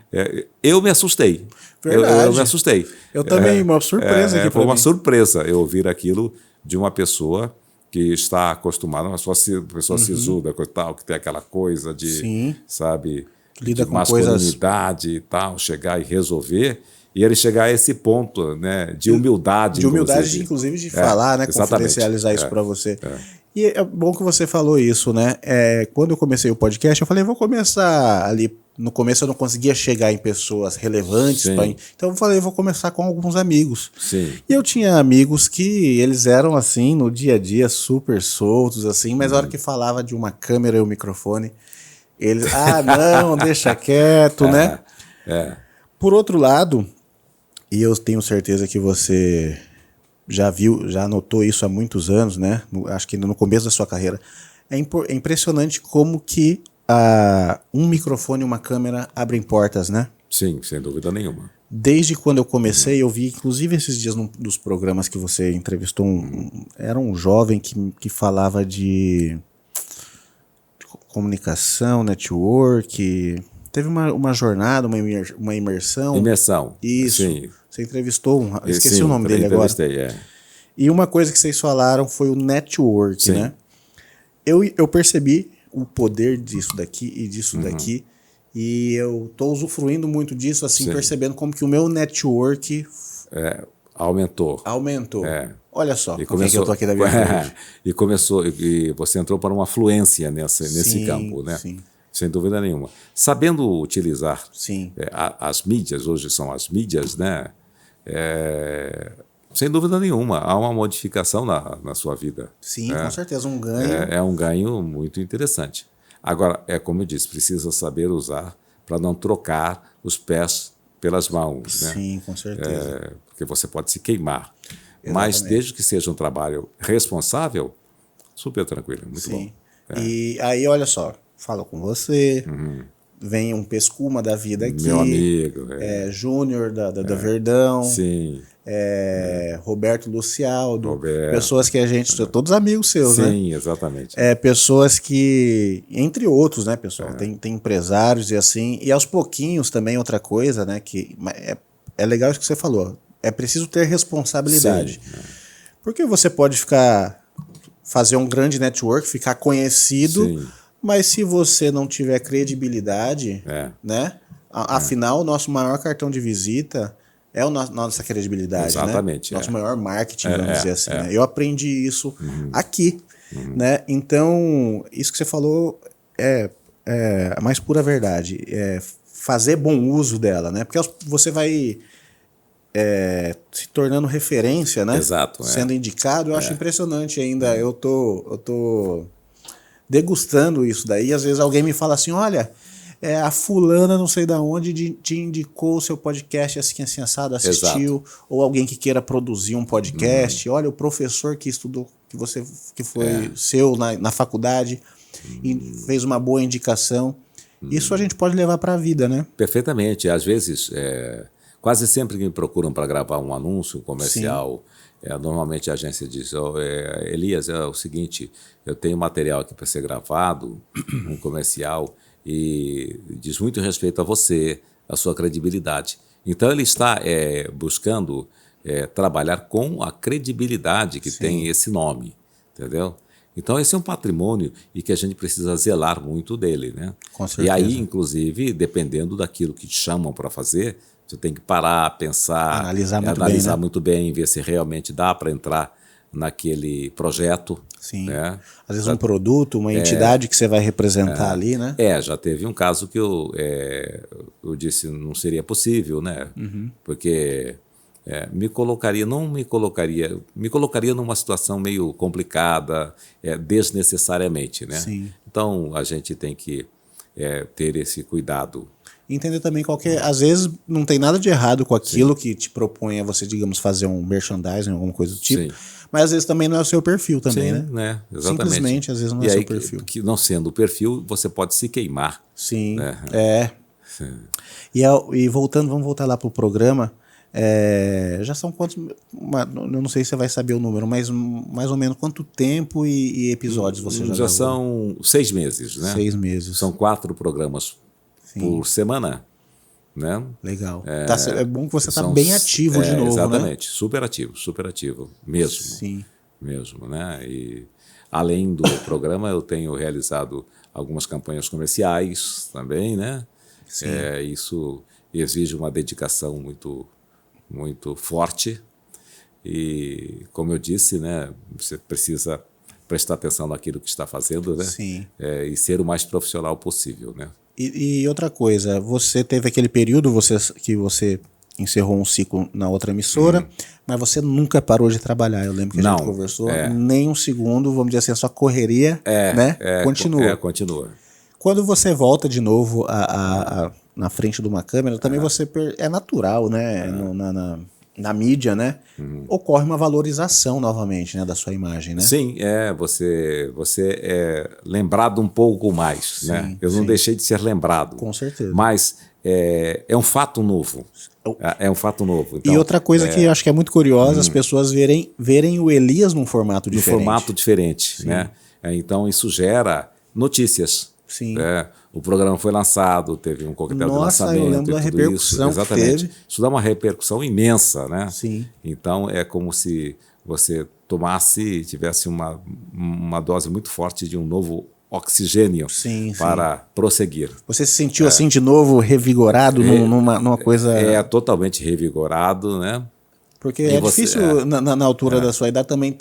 Eu me assustei. Verdade. Eu me assustei. Eu também, uma surpresa aqui foi uma mim. surpresa eu ouvir aquilo de uma pessoa que está acostumada, uma pessoa sisuda, tal, que tem aquela coisa de, Sim. sabe, lida de com coisas... masculinidade e tal, chegar e resolver, e ele chegar a esse ponto, né, de humildade. De humildade, inclusive de falar, né, confidencializar isso para você. E é bom que você falou isso, né? Quando eu comecei o podcast, eu falei, vou começar ali. No começo eu não conseguia chegar em pessoas relevantes. Então eu falei, vou começar com alguns amigos. Sim. E eu tinha amigos que eles eram assim, no dia a dia, super soltos, assim, mas a hora que falava de uma câmera e um microfone, eles, não, deixa quieto, né? Por outro lado, e eu tenho certeza que você já viu, já notou isso há muitos anos, né? Acho que no começo da sua carreira. É impressionante como que um microfone e uma câmera abrem portas, né? Sim, sem dúvida nenhuma. Desde quando eu comecei, eu vi, inclusive esses dias dos programas que você entrevistou, era um jovem que falava de comunicação, network. Teve uma jornada, uma imersão. Imersão. Isso. Sim. Você entrevistou, esqueci o nome dele agora. E uma coisa que vocês falaram foi o network, sim, né? Eu percebi o poder disso daqui e disso daqui, e eu tô usufruindo muito disso, assim, sim, percebendo como que o meu network aumentou. Olha só, com quem que eu tô aqui da minha vida. E você entrou para uma fluência nesse campo, né? Sim. Sem dúvida nenhuma. Sabendo utilizar sim, as mídias, hoje são as mídias, né? Sem dúvida nenhuma, há uma modificação na sua vida. Sim, com certeza, um ganho. É um ganho muito interessante. Agora, como eu disse, precisa saber usar para não trocar os pés pelas mãos. Né? Sim, com certeza. Porque você pode se queimar. Exatamente. Mas desde que seja um trabalho responsável, super tranquilo, muito sim, bom. E aí, olha só, falo com você... Vem um Pescuma da vida aqui. Meu amigo. Júnior da Verdão. Sim. Roberto Lucialdo. Pessoas que a gente... Todos amigos seus, né? Sim, exatamente. Pessoas que... Entre outros, né, pessoal? Tem empresários e assim. E aos pouquinhos também outra coisa, né? Que é legal isso que você falou. É preciso ter responsabilidade. Sim. Porque você pode fazer um grande network, ficar conhecido... Sim. Mas se você não tiver credibilidade, né? Afinal, o nosso maior cartão de visita é a nossa credibilidade. Exatamente. Né? Nosso maior marketing, vamos dizer assim. Né? Eu aprendi isso aqui. Né? Então, isso que você falou é a mais pura verdade. Fazer bom uso dela, né? Porque você vai se tornando referência, né? Exato. Sendo indicado, eu acho impressionante ainda. Eu tô degustando isso daí, às vezes alguém me fala assim, olha, a fulana não sei da onde te indicou o seu podcast assim assado, assistiu, ou alguém que queira produzir um podcast, olha, o professor que estudou, que foi seu na faculdade e fez uma boa indicação. Isso a gente pode levar para a vida, né? Perfeitamente. Às vezes, quase sempre que me procuram para gravar um anúncio comercial, Normalmente a agência diz, Elias, é o seguinte, eu tenho material aqui para ser gravado, um comercial, e diz muito respeito a você, a sua credibilidade. Então ele está buscando trabalhar com a credibilidade que tem esse nome, entendeu? Então esse é um patrimônio e que a gente precisa zelar muito dele, né? Com certeza. E aí, inclusive, dependendo daquilo que te chamam para fazer, você tem que parar, pensar, analisar muito bem, ver se realmente dá para entrar naquele projeto. Sim. Né? Às vezes um produto, uma entidade que você vai representar ali, né? Já teve um caso que eu disse não seria possível, né? Porque me colocaria numa situação meio complicada, desnecessariamente, né? Sim. Então a gente tem que ter esse cuidado. Entender também às vezes não tem nada de errado com aquilo que te propõe a você, digamos, fazer um merchandising, alguma coisa do tipo, mas às vezes também não é o seu perfil também, né? Exatamente. Simplesmente, às vezes não é o seu perfil. Que não sendo o perfil, você pode se queimar. Sim, né? Sim. E voltando, vamos voltar lá pro programa, já são quantos, eu não sei se você vai saber o número, mas mais ou menos quanto tempo e episódios você já gravou? São 6 meses, né? 6 meses. São 4 programas por semana, né? Legal. É bom que você está bem ativo de novo, exatamente, né? super ativo, mesmo. Sim. Mesmo, né? E além do programa, eu tenho realizado algumas campanhas comerciais também, né? Sim. Isso exige uma dedicação muito, muito forte e, como eu disse, né? Você precisa prestar atenção naquilo que está fazendo, né? Sim. E ser o mais profissional possível, né? E outra coisa, você teve aquele período que você encerrou um ciclo na outra emissora, mas você nunca parou de trabalhar. Eu lembro que a gente conversou, nem um segundo, vamos dizer assim, a sua correria né? Continua. Continua. Quando você volta de novo na frente de uma câmera, também você é natural, né? Na mídia, né? Ocorre uma valorização novamente, né, da sua imagem, né? Sim, você é lembrado um pouco mais, né? Eu não deixei de ser lembrado. Com certeza. Mas é um fato novo. É um fato novo. Então, e outra coisa que eu acho que é muito curiosa, as pessoas verem o Elias num formato diferente. Num formato diferente, né? Então isso gera notícias. Sim. O programa foi lançado, teve um coquetel de lançamento. Eu lembro da repercussão isso. Exatamente. Que teve. Isso dá uma repercussão imensa, né? Sim. Então é como se você tivesse uma dose muito forte de um novo oxigênio para prosseguir. Você se sentiu assim de novo revigorado numa coisa... Totalmente revigorado, né? Porque difícil na altura da sua idade também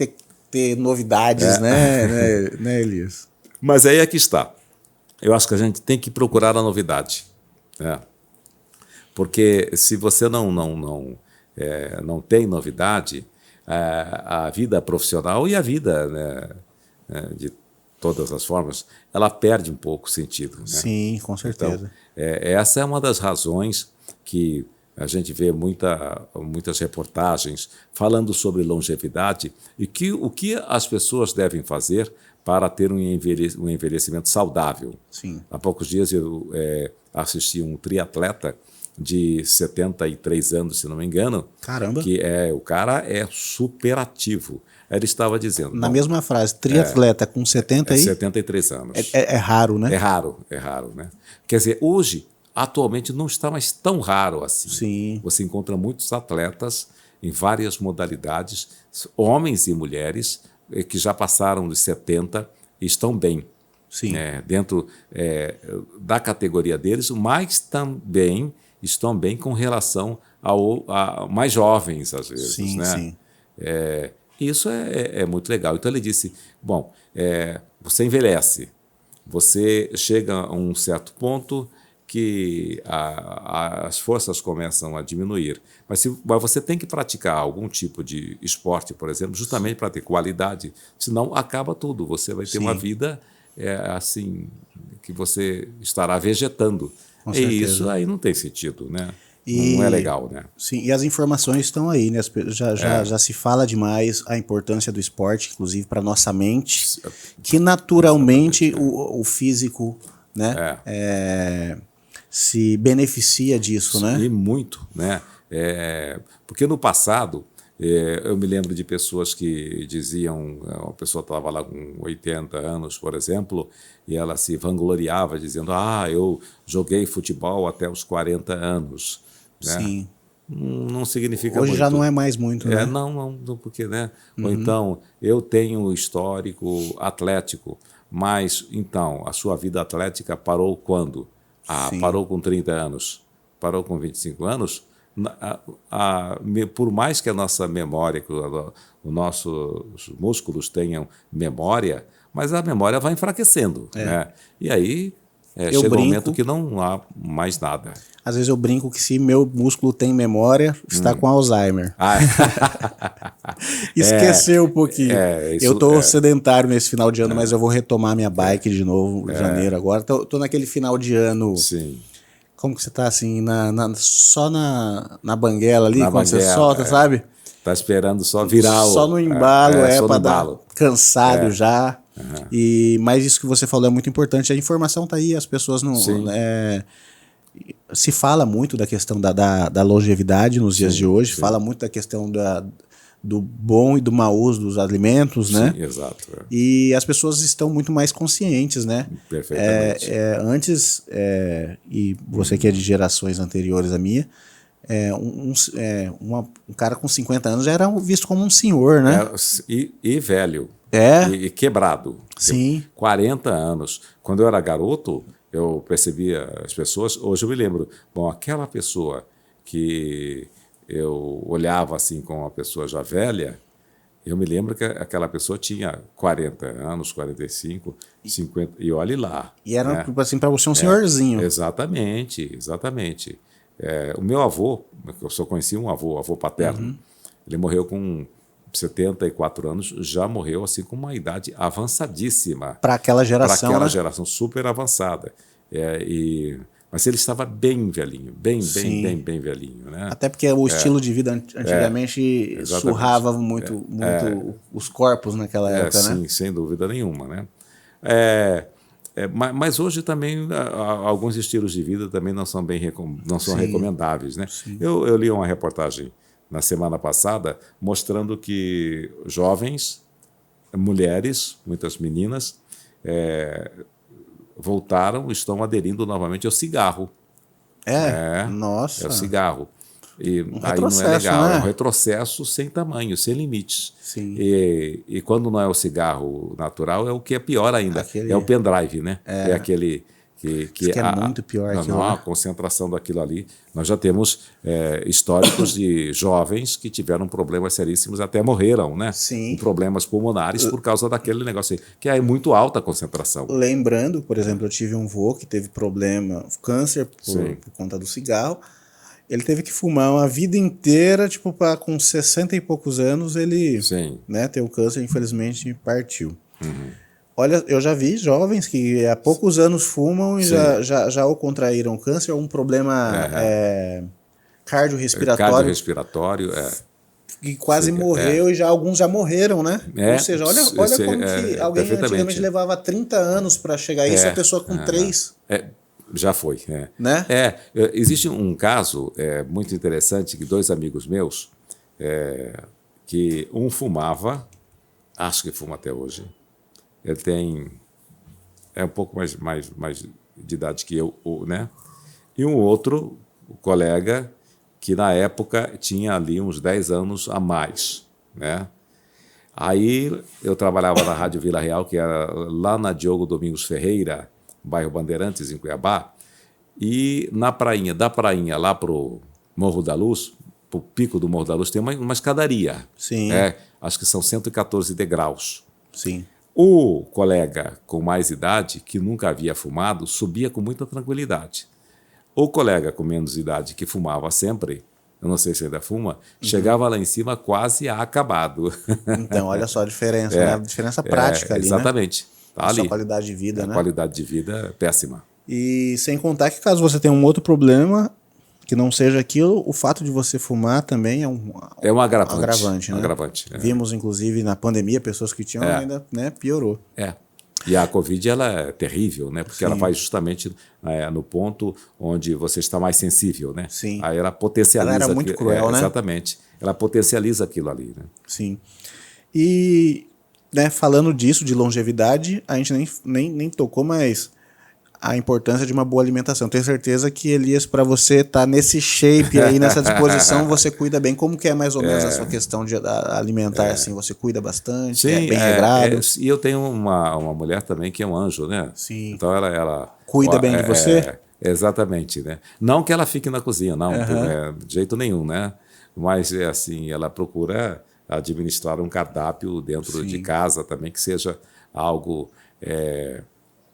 ter novidades, né, Elias? Mas aí é que está. Eu acho que a gente tem que procurar a novidade. Porque se você não tem novidade, a vida profissional e a vida, né, de todas as formas, ela perde um pouco o sentido. Né? Sim, com certeza. Então, essa é uma das razões que a gente vê muitas reportagens falando sobre longevidade e o que as pessoas devem fazer para ter um envelhecimento saudável. Sim. Há poucos dias eu assisti um triatleta de 73 anos, se não me engano. Caramba! Que o cara é super ativo. Ele estava dizendo... Na mesma frase, triatleta com 73 anos. É raro, né? É raro, né? Quer dizer, hoje, atualmente, não está mais tão raro assim. Sim. Você encontra muitos atletas em várias modalidades, homens e mulheres, que já passaram de 70 e estão bem. Sim. Dentro da categoria deles, mas também estão bem com relação a mais jovens, às vezes. Sim, né? sim. Isso é muito legal. Então ele disse, bom, você envelhece, você chega a um certo ponto que as forças começam a diminuir. Mas você tem que praticar algum tipo de esporte, por exemplo, justamente para ter qualidade, senão acaba tudo. Você vai ter uma vida assim, que você estará vegetando. Com e certeza. Isso aí não tem sentido, né? Não é legal, né? Sim, e as informações estão aí, né? Já se fala demais a importância do esporte, inclusive para nossa mente, que naturalmente o físico, né? Se beneficia disso, né? E muito, né? Porque no passado Eu me lembro de pessoas que diziam, uma pessoa estava lá com 80 anos, por exemplo, e ela se vangloriava dizendo, eu joguei futebol até os 40 anos. Né? Sim. Não significa Hoje muito. já não é mais muito, né? Não, porque, né? Ou então, eu tenho histórico atlético, mas, então, a sua vida atlética parou quando? Sim. Parou com 30 anos, parou com 25 anos. Por mais que a nossa memória, que os nossos músculos tenham memória, mas a memória vai enfraquecendo. Né? E aí chega um momento que não há mais nada. Às vezes eu brinco que se meu músculo tem memória, está com Alzheimer. Esqueceu um pouquinho. Eu estou sedentário nesse final de ano, mas eu vou retomar minha bike de novo em janeiro agora. Tô naquele final de ano. Sim. Como que você tá assim, só na banguela ali, quando você banguela, solta, sabe? Tá esperando só virar só no embalo, só para no dar embalo. cansado já. Mas isso que você falou é muito importante. A informação tá aí, as pessoas não... se fala muito da questão da longevidade nos dias de hoje, fala muito da questão do bom e do mau uso dos alimentos, né? Sim, exato. E as pessoas estão muito mais conscientes, né? Perfeitamente. Antes, e você que é de gerações anteriores à minha, um cara com 50 anos já era visto como um senhor, né? E velho. E quebrado. Sim. 40 anos. Quando eu era garoto, eu percebia as pessoas. Hoje eu me lembro, aquela pessoa que eu olhava assim com uma pessoa já velha, eu me lembro que aquela pessoa tinha 40 anos, 45, 50, e olhe lá. E era assim para você um senhorzinho. Exatamente. O meu avô, eu só conheci um avô paterno, ele morreu com 74 anos, já morreu assim com uma idade avançadíssima. Para aquela geração. Para aquela geração super avançada. Mas ele estava bem velhinho, bem velhinho. Né? Até porque o estilo de vida antigamente surrava muito os corpos naquela época, né? Sim, sem dúvida nenhuma. Né? Mas hoje também alguns estilos de vida também não são recomendáveis. Né? Eu li uma reportagem na semana passada mostrando que jovens, mulheres, muitas meninas, estão aderindo novamente ao cigarro. Nossa. É o cigarro. E aí não é legal, é um retrocesso sem tamanho, sem limites. Sim. E quando não é o cigarro natural, é o que é pior ainda. É o pendrive, né? É aquele que é muito pior. A concentração daquilo ali. Nós já temos históricos de jovens que tiveram problemas seríssimos, até morreram, né? Sim. Com problemas pulmonares por causa daquele negócio aí, que é muito alta a concentração. Lembrando, por exemplo, eu tive um vô que teve câncer por conta do cigarro. Ele teve que fumar uma vida inteira, com 60 e poucos anos, ele teve um câncer e infelizmente partiu. Olha, eu já vi jovens que há poucos anos fumam e já ou contraíram câncer ou um problema cardiorrespiratório. E quase morreu e alguns já morreram, né? Ou seja, olha como que alguém antigamente levava 30 anos para chegar a isso, a pessoa com 3... Já foi. Né? Existe um caso muito interessante que 2 amigos meus, que um fumava, acho que fuma até hoje, ele tem um pouco mais de idade que eu, né? E um outro colega que na época tinha ali uns 10 anos a mais, né? Aí eu trabalhava na Rádio Vila Real, que era lá na Diogo Domingos Ferreira, bairro Bandeirantes, em Cuiabá, e da prainha lá para o Morro da Luz, para o pico do Morro da Luz, tem uma escadaria. Sim. Acho que são 114 degraus. Sim. O colega com mais idade, que nunca havia fumado, subia com muita tranquilidade. O colega com menos idade, que fumava sempre, eu não sei se ainda fuma, chegava lá em cima quase acabado. Então, olha só a diferença, né? A diferença prática ali, exatamente. Tá ali. A qualidade de vida, né? A qualidade de vida é péssima. E sem contar que caso você tenha um outro problema, que não seja aquilo, o fato de você fumar também é um agravante, né? Agravante. Vimos, inclusive, na pandemia, pessoas que tinham ainda, né, piorou. E a Covid ela é terrível, né? Porque Sim. ela vai justamente no ponto onde você está mais sensível, né? Sim. Aí ela potencializa... Ela era muito cruel, né? Exatamente. Ela potencializa aquilo ali, né? Sim. E, né, falando disso, de longevidade, a gente nem tocou, mas a importância de uma boa alimentação. Tenho certeza que, Elias, para você estar nesse shape aí, nessa disposição, você cuida bem. Como que é mais ou menos a sua questão de alimentar, assim? Você cuida bastante? Sim, é bem regrado? E eu tenho uma mulher também que é um anjo, né? Sim. Então ela Cuida bem de você? Exatamente, né? Não que ela fique na cozinha, não, de jeito nenhum, né? Mas, assim, ela procura administrar um cardápio dentro de casa também, que seja algo...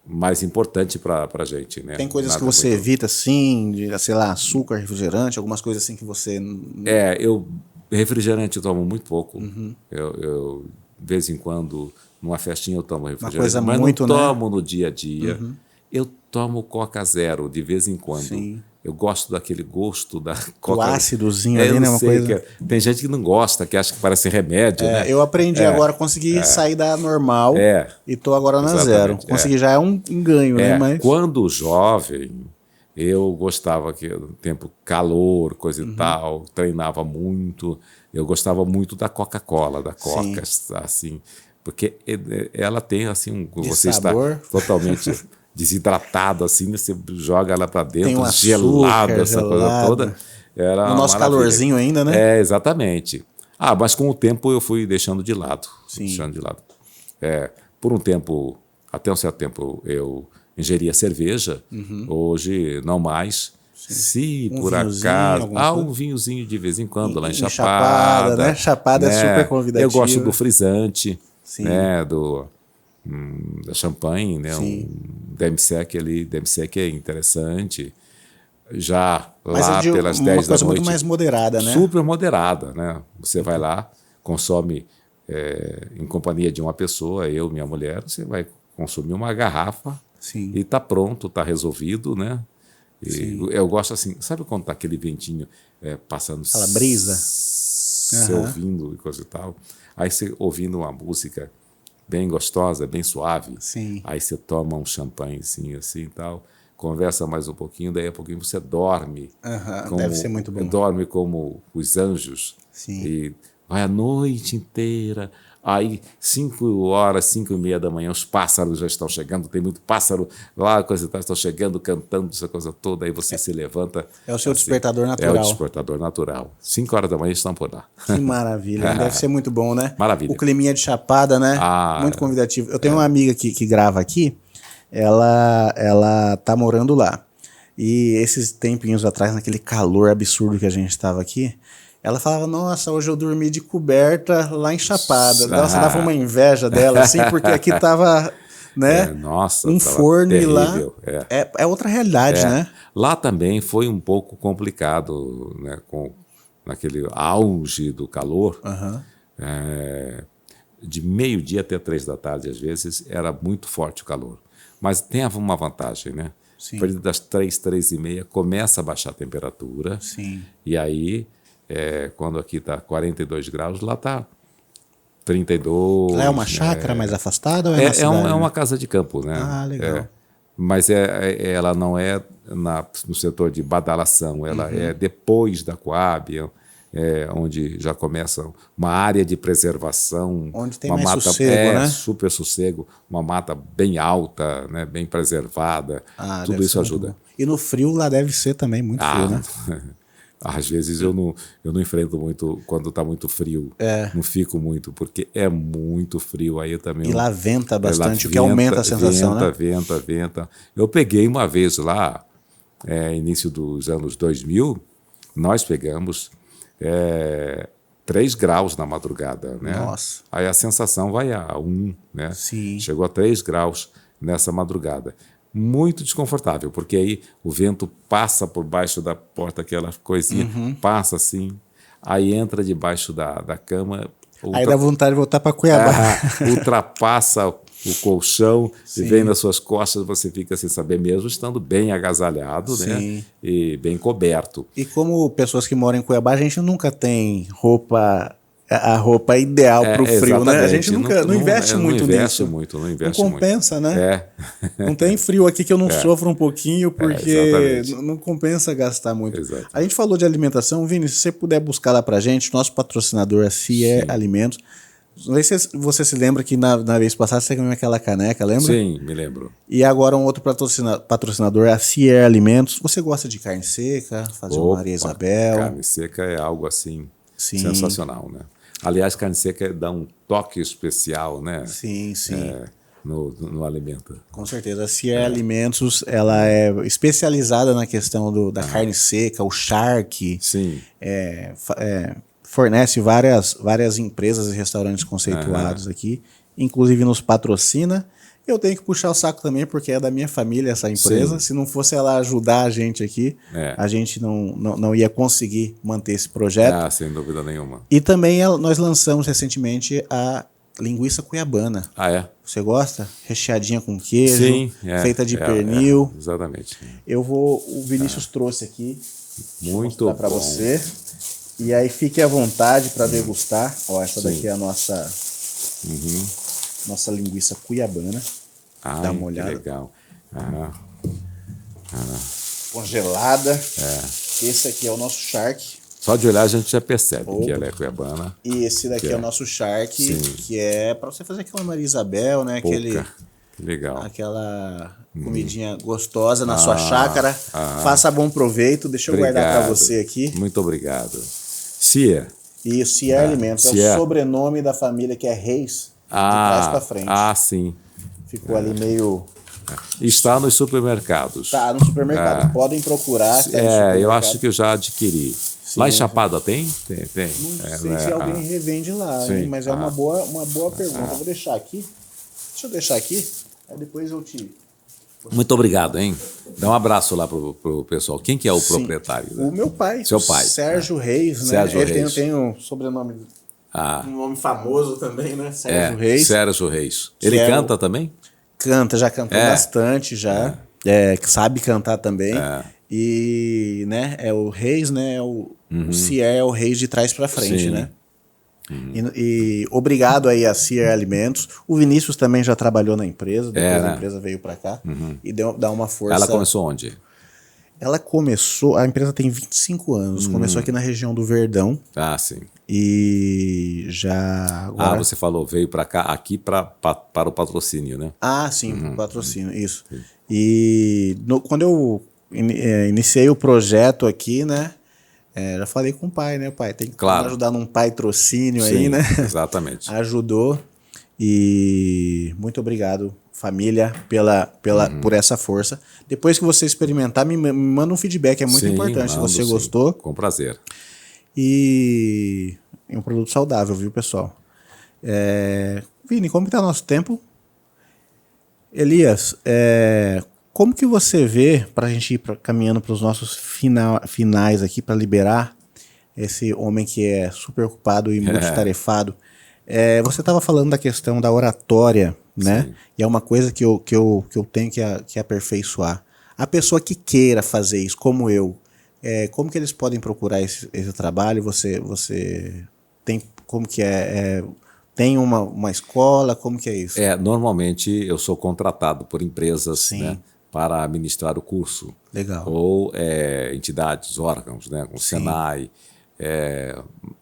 mais importante para a gente, né? Tem coisas que você evita, assim, de, sei lá, açúcar, refrigerante, algumas coisas assim que você... Refrigerante eu tomo muito pouco. Eu de vez em quando, numa festinha eu tomo refrigerante, coisa mas muito, não tomo no dia a dia. Eu tomo Coca Zero de vez em quando. Sim. Eu gosto daquele gosto da Coca. O ácidozinho ali, né? Uma coisa... tem gente que não gosta, que acha que parece remédio, né? Eu aprendi agora, consegui sair da normal e tô agora na zero. Consegui, já é um ganho, né? Mas... Quando jovem, eu gostava que no tempo calor, coisa e tal, treinava muito. Eu gostava muito da Coca-Cola, da Coca, assim, porque ela tem assim você sabor. Está totalmente desidratado, assim, você joga ela para dentro, tem um açúcar, gelada, essa coisa toda. Era no nosso calorzinho ainda, né? Exatamente. Mas com o tempo eu fui deixando de lado. Por um tempo, até um certo tempo, eu ingeria cerveja. Hoje, não mais. Se por acaso... um vinhozinho de vez em quando, lá em Chapada. Né? Chapada é super convidativo. Eu gosto do frisante, né? Da champanhe, né? Um demi-sec ali. Demi-sec é interessante. Já lá pelas 10 da noite... Uma coisa muito mais moderada, né? Super moderada, né? Você vai lá, consome em companhia de uma pessoa, eu, minha mulher, você vai consumir uma garrafa e está pronto, está resolvido, né? Eu gosto assim, sabe quando tá aquele ventinho passando? Aquela brisa? Você ouvindo e coisa e tal. Aí você ouvindo uma música bem gostosa, bem suave. Aí você toma um champanhezinho assim e tal, conversa mais um pouquinho, daí a pouquinho você dorme. Deve ser muito bom. Dorme como os anjos. E vai a noite inteira. Aí, 5 horas, 5:30 da manhã, os pássaros já estão chegando, tem muito pássaro lá, coisa e tal, estão chegando, cantando, essa coisa toda, aí você se levanta. É o seu despertador natural. É o despertador natural. 5 horas da manhã estão por lá. Que maravilha, deve ser muito bom, né? Maravilha. O climinha de Chapada, né? Muito convidativo. Eu tenho uma amiga que grava aqui, ela tá morando lá. E esses tempinhos atrás, naquele calor absurdo que a gente estava aqui, ela falava, nossa, hoje eu dormi de coberta lá em Chapada. Nossa, dava uma inveja dela, assim, porque aqui tava, né, um forno e lá é outra realidade, né? Lá também foi um pouco complicado, né, naquele auge do calor. De meio-dia até 3 da tarde, às vezes, era muito forte o calor. Mas tem uma vantagem, né? A partir das 3, 3:30, começa a baixar a temperatura. E aí... quando aqui está 42 graus, lá está 32. Lá é uma chácara mais afastada ou é uma casa de campo, né? Legal. Mas ela não é no setor de badalação, ela é depois da Coab, onde já começa uma área de preservação. Onde tem uma mais mata, sossego, né? Super sossego, uma mata bem alta, né? Bem preservada. Tudo isso ajuda. E no frio lá deve ser também muito frio, né? Às vezes eu não enfrento muito quando está muito frio. Não fico muito, porque é muito frio. Aí eu também. E lá venta bastante, o que aumenta a sensação, né? Venta. Eu peguei uma vez lá, início dos anos 2000, nós pegamos 3 graus na madrugada, né? Nossa. Aí a sensação vai a 1, né? Chegou a 3 graus nessa madrugada. Muito desconfortável, porque aí o vento passa por baixo da porta, aquela coisinha, passa assim, aí entra debaixo da cama. Aí dá vontade de voltar para Cuiabá. Ultrapassa o colchão e vem nas suas costas, você fica sem saber, mesmo estando bem agasalhado, né? E bem coberto. E como pessoas que moram em Cuiabá, a gente nunca tem roupa a roupa ideal para o frio, né? A gente nunca não investe muito nisso. Não investe muito. Não compensa, né? Não tem frio aqui que eu não sofro um pouquinho, porque não compensa gastar muito. Exato. A gente falou de alimentação. Vini, se você puder buscar lá pra gente, nosso patrocinador é CIE Alimentos. Não sei se você se lembra que na vez passada você ganhou aquela caneca, lembra? Sim, me lembro. E agora um outro patrocinador é a CIE Alimentos. Você gosta de carne seca? Fazer uma Maria Isabel? Carne seca é algo assim sensacional, né? Aliás, carne seca dá um toque especial, né? Sim. No alimento. Com certeza. A CIE Alimentos, ela é especializada na questão da carne seca, o charque. Sim. Fornece várias empresas e restaurantes conceituados aqui, inclusive nos patrocina. Eu tenho que puxar o saco também, porque é da minha família essa empresa. Sim. Se não fosse ela ajudar a gente aqui, a gente não ia conseguir manter esse projeto. Sem dúvida nenhuma. E também nós lançamos recentemente a linguiça cuiabana. Ah, é? Você gosta? Recheadinha com queijo, sim, feita de pernil. Exatamente. O Vinícius trouxe aqui. Muito bom. Para você. E aí fique à vontade para degustar. Ó, essa daqui é a nossa linguiça cuiabana. Dá uma olhada. Que legal. Congelada. Esse aqui é o nosso charque. Só de olhar a gente já percebe que ela é cuiabana. E esse daqui é o nosso charque, que é para você fazer aquela Maria Isabel, né? Que legal. Aquela comidinha gostosa na sua chácara. Faça bom proveito. Deixa eu guardar para você aqui. Muito obrigado. CIE. Isso, CIE Alimentos. É o sobrenome da família que é Reis, de trás para frente. Sim. Ficou ali meio... Está nos supermercados. Está no supermercado. Podem procurar. Eu acho que eu já adquiri. Sim, lá em Chapada tem? Tem. Não sei se alguém revende lá, hein, mas é uma boa pergunta. Eu vou deixar aqui. Deixa eu deixar aqui. Aí depois eu te... Muito obrigado, hein? Dá um abraço lá pro pessoal. Quem que é o proprietário? Né? O meu pai. Seu pai. Sérgio Reis, né? Sérgio Reis. Tem um sobrenome, um nome famoso também, né? Sérgio Reis. Sérgio Reis. Ele canta também? Canta, já cantou bastante, já. Sabe cantar também. E, né, é o Reis, né? O CIE é o Reis de trás para frente, né? E obrigado aí a CIE Alimentos. O Vinícius também já trabalhou na empresa, depois a empresa veio para cá e dá uma força. Ela começou onde? A empresa tem 25 anos, começou aqui na região do Verdão. Sim. E já agora... você falou, veio para cá, aqui para o patrocínio, né? Sim, para o patrocínio, isso. E quando eu iniciei o projeto aqui, né? Já falei com o pai, né? O pai tem que ajudar num patrocínio aí, né? Exatamente. Ajudou. E muito obrigado, família, por essa força. Depois que você experimentar, me manda um feedback, é muito importante. Se você gostou. Com prazer. E é um produto saudável, viu, pessoal? Vini, como está nosso tempo? Elias, como que você vê, para a gente ir caminhando para os nossos finais aqui, para liberar esse homem que é super ocupado e multitarefado? Você estava falando da questão da oratória, né? Sim. E é uma coisa que eu tenho que aperfeiçoar. A pessoa que queira fazer isso, como eu, como que eles podem procurar esse trabalho? Você tem, como que tem uma escola? Como que é isso? Normalmente eu sou contratado por empresas, né, para ministrar o curso. Legal. Ou entidades, órgãos, né, como o Senai,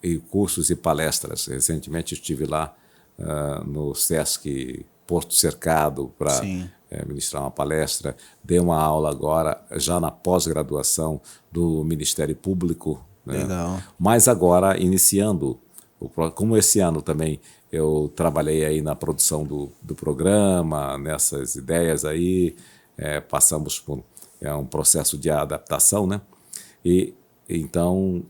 e cursos e palestras. Recentemente estive lá no Sesc Porto Cercado para ministrar uma palestra. Dei uma aula agora, já na pós-graduação do Ministério Público. Né? Legal. Mas agora, iniciando, como esse ano também eu trabalhei aí na produção do programa, nessas ideias aí, passamos por um processo de adaptação, né? E então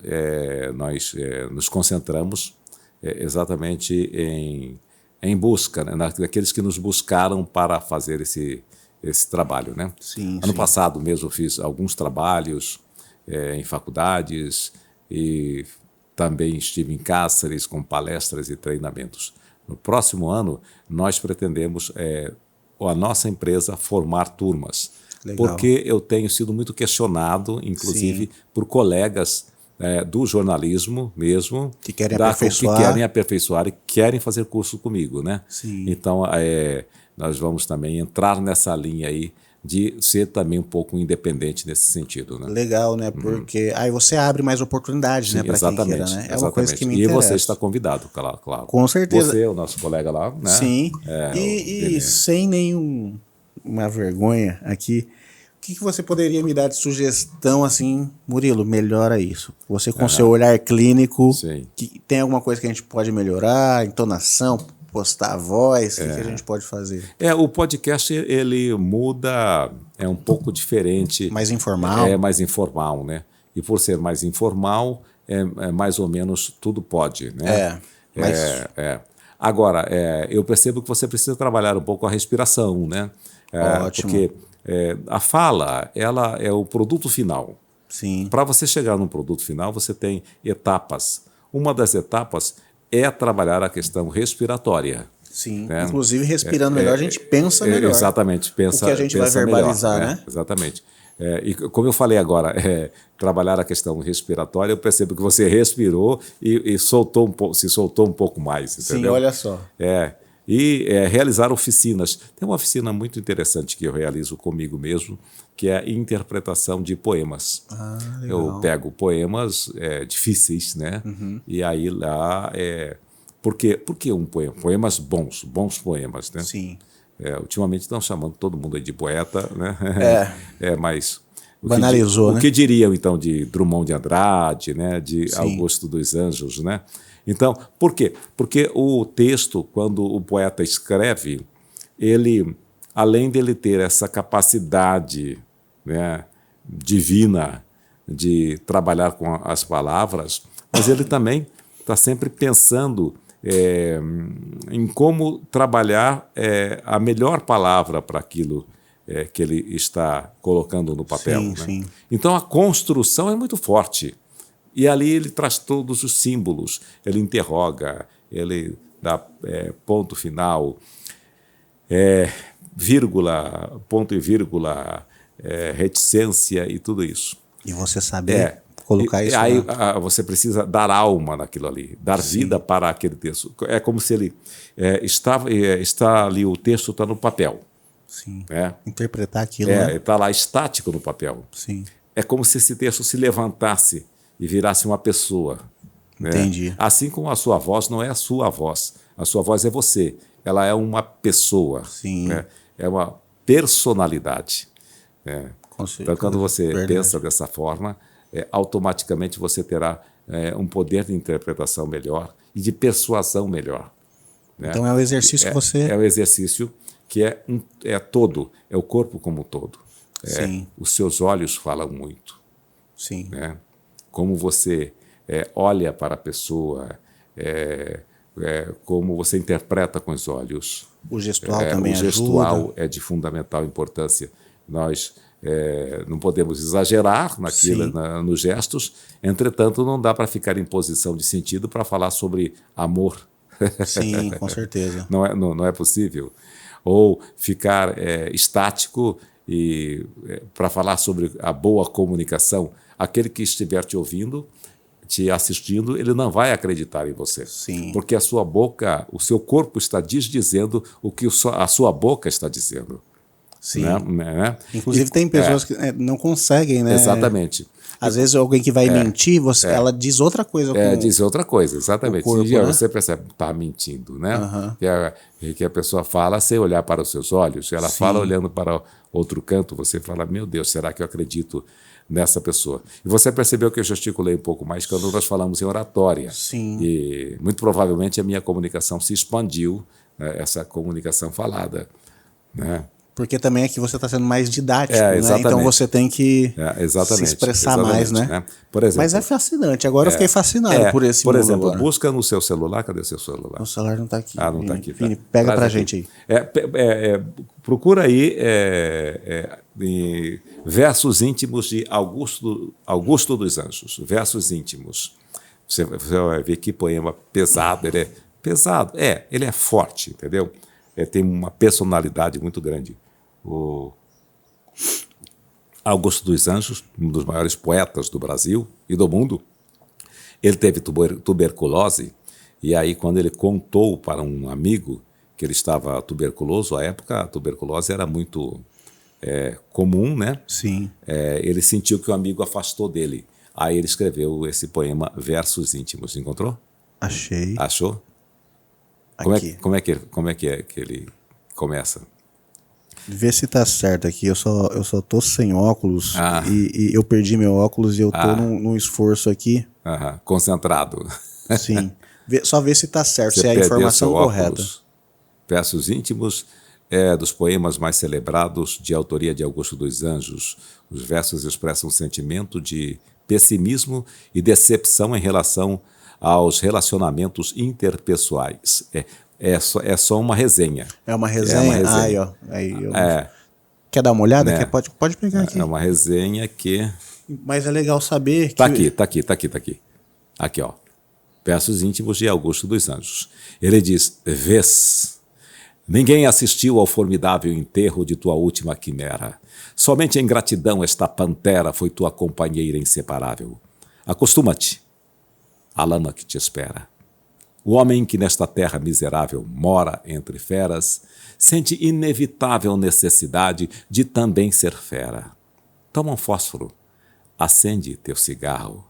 nós nos concentramos exatamente em busca, né, daqueles que nos buscaram para fazer esse trabalho, né? Ano passado mesmo eu fiz alguns trabalhos em faculdades e também estive em Cáceres com palestras e treinamentos. No próximo ano nós pretendemos a nossa empresa formar turmas. Legal. Porque eu tenho sido muito questionado, inclusive por colegas do jornalismo mesmo, que querem aperfeiçoar e querem fazer curso comigo, né? Sim. Então, nós vamos também entrar nessa linha aí de ser também um pouco independente nesse sentido, né? Legal, né? Porque aí você abre mais oportunidades, né, para quem queira, né? É uma coisa que me interessa. E você está convidado, claro. Com certeza. Você, o nosso colega lá, né? Sim. E sem nenhuma vergonha aqui, o que você poderia me dar de sugestão assim, Murilo, melhora isso? Você com seu olhar clínico, que tem alguma coisa que a gente pode melhorar, entonação, postar a voz, o que a gente pode fazer? O podcast, ele muda, é um pouco diferente. Mais informal. É mais informal, né? E por ser mais informal, mais ou menos tudo pode, né? Agora, eu percebo que você precisa trabalhar um pouco a respiração, né? Ótimo. Porque a fala, ela é o produto final. Sim. Para você chegar no produto final, você tem etapas. Uma das etapas é trabalhar a questão respiratória. Sim, né? Inclusive respirando melhor, a gente pensa melhor. Exatamente, pensa melhor. O que a gente vai verbalizar, melhor, né? Exatamente. E como eu falei agora, trabalhar a questão respiratória, eu percebo que você respirou e se soltou um pouco mais, entendeu? Sim, olha só. Realizar oficinas. Tem uma oficina muito interessante que eu realizo comigo mesmo, que é a interpretação de poemas. Legal. Eu pego poemas difíceis, né? E aí lá... Por que um poema? Poemas bons poemas, né? Sim. Ultimamente estão chamando todo mundo aí de poeta, né? Mas... Banalizou, né? O que diriam, então, de Drummond de Andrade, né? De Augusto dos Anjos, né? Então, por quê? Porque o texto, quando o poeta escreve, ele, além dele ter essa capacidade, né, divina de trabalhar com as palavras, mas ele também está sempre pensando em como trabalhar a melhor palavra para aquilo que ele está colocando no papel. Sim, né? sim. Então, a construção é muito forte. E ali ele traz todos os símbolos, ele interroga, ele dá ponto final, vírgula, ponto e vírgula, reticência e tudo isso. E você saber colocar isso. Aí você precisa dar alma naquilo ali, dar vida para aquele texto. É como se ele está ali, o texto está no papel. Sim. Interpretar aquilo. Está lá estático no papel. Sim. É como se esse texto se levantasse e virasse uma pessoa. Entendi. Né? Assim como a sua voz não é a sua voz é você. Ela é uma pessoa. Sim. Né? É uma personalidade. Né? Então, quando você pensa dessa forma, automaticamente você terá um poder de interpretação melhor e de persuasão melhor. Né? Então é o exercício que você... É o exercício que é todo, é o corpo como um todo. Sim. Os seus olhos falam muito. Sim. Né? Como você olha para a pessoa, como você interpreta com os olhos. O gestual também ajuda. O gestual é de fundamental importância. Nós não podemos exagerar nos gestos, entretanto, não dá para ficar em posição de sentido para falar sobre amor. Sim, com certeza. Não é possível. Ou ficar estático para falar sobre a boa comunicação. Aquele que estiver te ouvindo, te assistindo, ele não vai acreditar em você. Sim. Porque a sua boca, o seu corpo está dizendo o que a sua boca está dizendo. Sim. Né? Inclusive tem pessoas que não conseguem, né? Exatamente. Às vezes alguém que vai mentir, ela diz outra coisa. Diz outra coisa, exatamente. Corpo, e né? Você percebe que está mentindo, né? Que a pessoa fala sem olhar para os seus olhos. Ela fala olhando para outro canto, você fala, meu Deus, será que eu acredito nessa pessoa? E você percebeu que eu gesticulei um pouco mais quando nós falamos em oratória. Sim. E muito provavelmente a minha comunicação se expandiu, né, essa comunicação falada, né? Porque também aqui você está sendo mais didático, né? Então você tem que se expressar mais, né? Por exemplo, mas é fascinante. Agora eu fiquei fascinado por esse mundo. Por exemplo, agora. Busca no seu celular. Cadê o seu celular? O celular não está aqui. Não está aqui. Vini, pega pra gente aí. Procura aí versos íntimos de Augusto dos Anjos. Versos íntimos. Você vai ver que poema pesado. Ele é pesado. Ele é forte, entendeu? Tem uma personalidade muito grande. O Augusto dos Anjos, um dos maiores poetas do Brasil e do mundo, Ele teve tuberculose, e aí quando ele contou para um amigo que ele estava tuberculoso, à época a tuberculose era muito comum, né? Sim. Ele sentiu que o amigo afastou dele. Aí ele escreveu esse poema Versos Íntimos. Encontrou? Achei. Achou? Aqui. Como é que ele começa? Vê se tá certo aqui. Eu só tô sem óculos e eu perdi meu óculos e eu tô num esforço aqui. Concentrado. Sim. Só vê se tá certo, Você se é a perdeu informação seu correta. óculos. Versos Íntimos dos poemas mais celebrados de autoria de Augusto dos Anjos. Os versos expressam um sentimento de pessimismo e decepção em relação aos relacionamentos interpessoais. É só uma resenha. É uma resenha? Aí, ó. Quer dar uma olhada? Né? Pode pegar aqui. É uma resenha que... Mas é legal saber que... Tá aqui. Aqui, ó. Versos Íntimos de Augusto dos Anjos. Ele diz, vês, ninguém assistiu ao formidável enterro de tua última quimera. Somente em gratidão esta pantera foi tua companheira inseparável. Acostuma-te à lama que te espera. O homem que nesta terra miserável mora entre feras sente inevitável necessidade de também ser fera. Toma um fósforo, acende teu cigarro.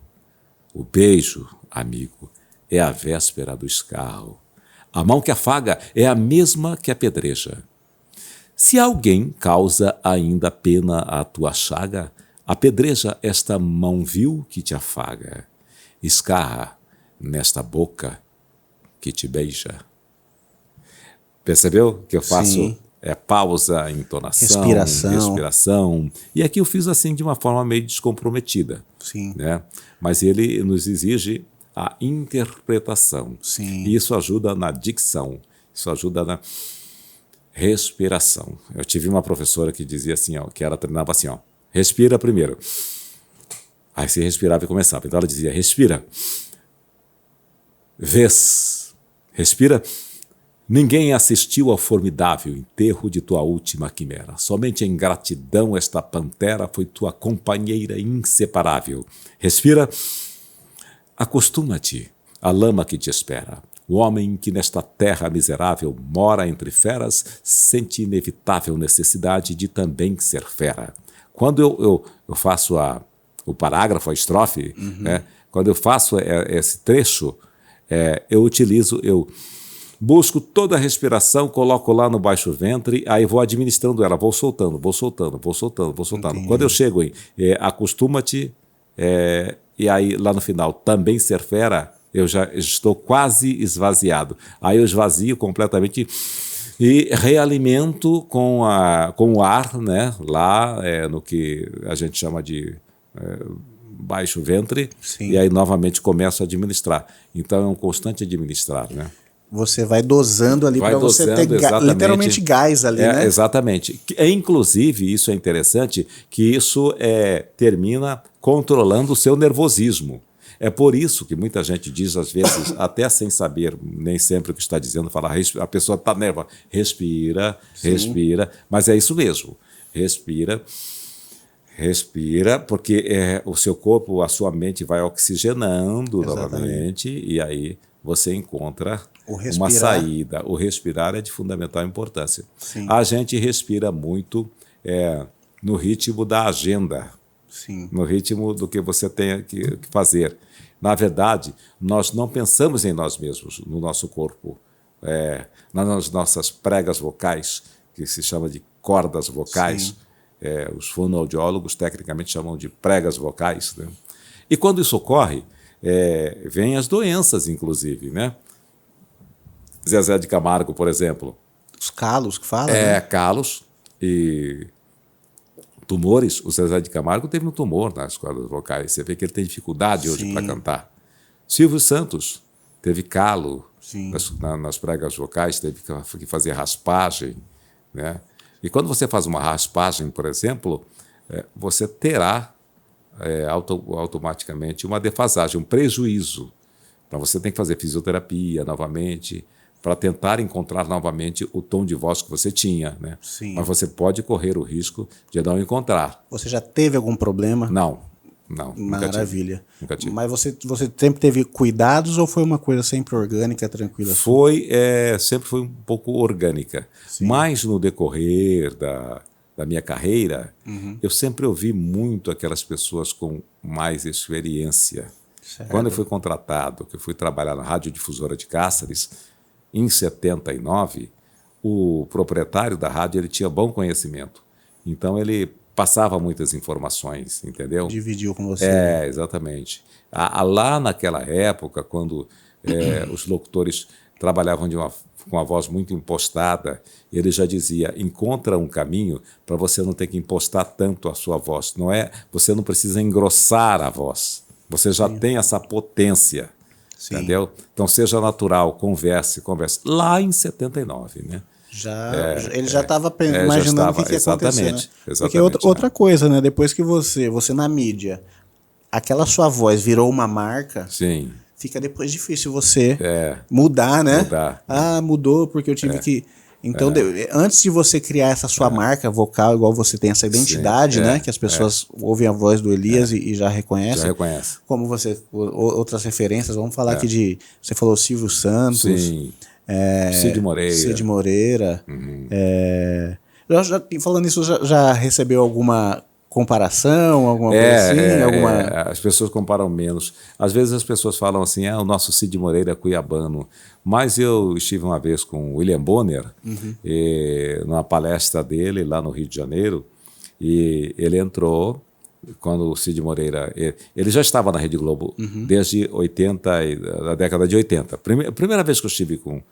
O beijo, amigo, é a véspera do escarro. A mão que afaga é a mesma que apedreja. Se alguém causa ainda pena à tua chaga, apedreja esta mão vil que te afaga. Escarra nesta boca que te beija. Percebeu que eu faço Sim. pausa, entonação, respiração. E aqui eu fiz assim de uma forma meio descomprometida. Sim. Né? Mas ele nos exige a interpretação. Sim. E isso ajuda na dicção, isso ajuda na respiração. Eu tive uma professora que dizia assim, ó, que ela treinava assim, ó, respira primeiro. Aí você respirava e começava. Então ela dizia, respira. Vês. Respira. Ninguém assistiu ao formidável enterro de tua última quimera. Somente em gratidão esta pantera foi tua companheira inseparável. Respira. Acostuma-te à lama que te espera. O homem que nesta terra miserável mora entre feras sente inevitável necessidade de também ser fera. Quando eu faço o parágrafo, a estrofe, né, quando eu faço esse trecho, eu busco toda a respiração, coloco lá no baixo ventre, aí vou administrando ela, vou soltando. Entendi. Quando eu chego em acostuma-te, e aí lá no final, também ser fera, eu já estou quase esvaziado. Aí eu esvazio completamente e realimento com o ar, né, lá no que a gente chama de baixo ventre. Sim. E aí novamente começo a administrar. Então é um constante administrar, né? Você vai dosando ali para você ter exatamente. literalmente gás ali, né? Exatamente. Inclusive, isso é interessante, que isso termina controlando o seu nervosismo. É por isso que muita gente diz, às vezes, até sem saber nem sempre o que está dizendo, fala, a pessoa está nervosa. Respira, mas é isso mesmo. Respira, porque o seu corpo, a sua mente vai oxigenando novamente, e aí você encontra uma saída. O respirar é de fundamental importância. Sim. A gente respira muito no ritmo da agenda. Sim. No ritmo do que você tem que fazer. Na verdade, nós não pensamos em nós mesmos, no nosso corpo. Nas nossas pregas vocais, que se chama de cordas vocais, os fonoaudiólogos tecnicamente chamam de pregas vocais. Né? E quando isso ocorre, vêm as doenças, inclusive. Né? Zezé de Camargo, por exemplo. Os calos que falam, né? Calos e tumores. O Zezé de Camargo teve um tumor nas cordas vocais. Você vê que ele tem dificuldade hoje para cantar. Silvio Santos teve calo nas pregas vocais, teve que fazer raspagem. Né? E quando você faz uma raspagem, por exemplo, você terá automaticamente uma defasagem, um prejuízo. Então você tem que fazer fisioterapia novamente, para tentar encontrar novamente o tom de voz que você tinha. Né? Sim. Mas você pode correr o risco de não encontrar. Você já teve algum problema? Não. Não, Maravilha. Nunca tive. Mas você sempre teve cuidados ou foi uma coisa sempre orgânica, tranquila? Sempre foi um pouco orgânica. Sim. Mas no decorrer da minha carreira, eu sempre ouvi muito aquelas pessoas com mais experiência. Certo. Quando eu fui contratado, que eu fui trabalhar na Radiodifusora de Cáceres, em 79, o proprietário da rádio ele tinha bom conhecimento. Então ele passava muitas informações, entendeu? Dividiu com você. Exatamente. Lá naquela época, quando os locutores trabalhavam com a voz muito impostada, ele já dizia, encontra um caminho para você não ter que impostar tanto a sua voz. Você não precisa engrossar a voz. Você já tem essa potência, entendeu? Então seja natural, converse. Lá em 79, né? Ele já estava imaginando o que ia acontecer, né? Porque outra coisa, né? Depois que você na mídia, aquela sua voz virou uma marca, sim, fica depois difícil você mudar, né? Mudou porque eu tive que... Então, antes de você criar essa sua marca vocal, igual você tem essa identidade, né? Que as pessoas ouvem a voz do Elias e já reconhecem. Já reconhece. Como outras referências, vamos falar aqui você falou Silvio Santos. Sim. Cid Moreira. Falando nisso, já recebeu alguma comparação, alguma coisa assim? As pessoas comparam menos. Às vezes as pessoas falam assim, o nosso Cid Moreira é cuiabano. Mas eu estive uma vez com o William Bonner, numa palestra dele lá no Rio de Janeiro, e ele entrou, quando o Cid Moreira... Ele já estava na Rede Globo desde da década de 80. A primeira vez que eu estive com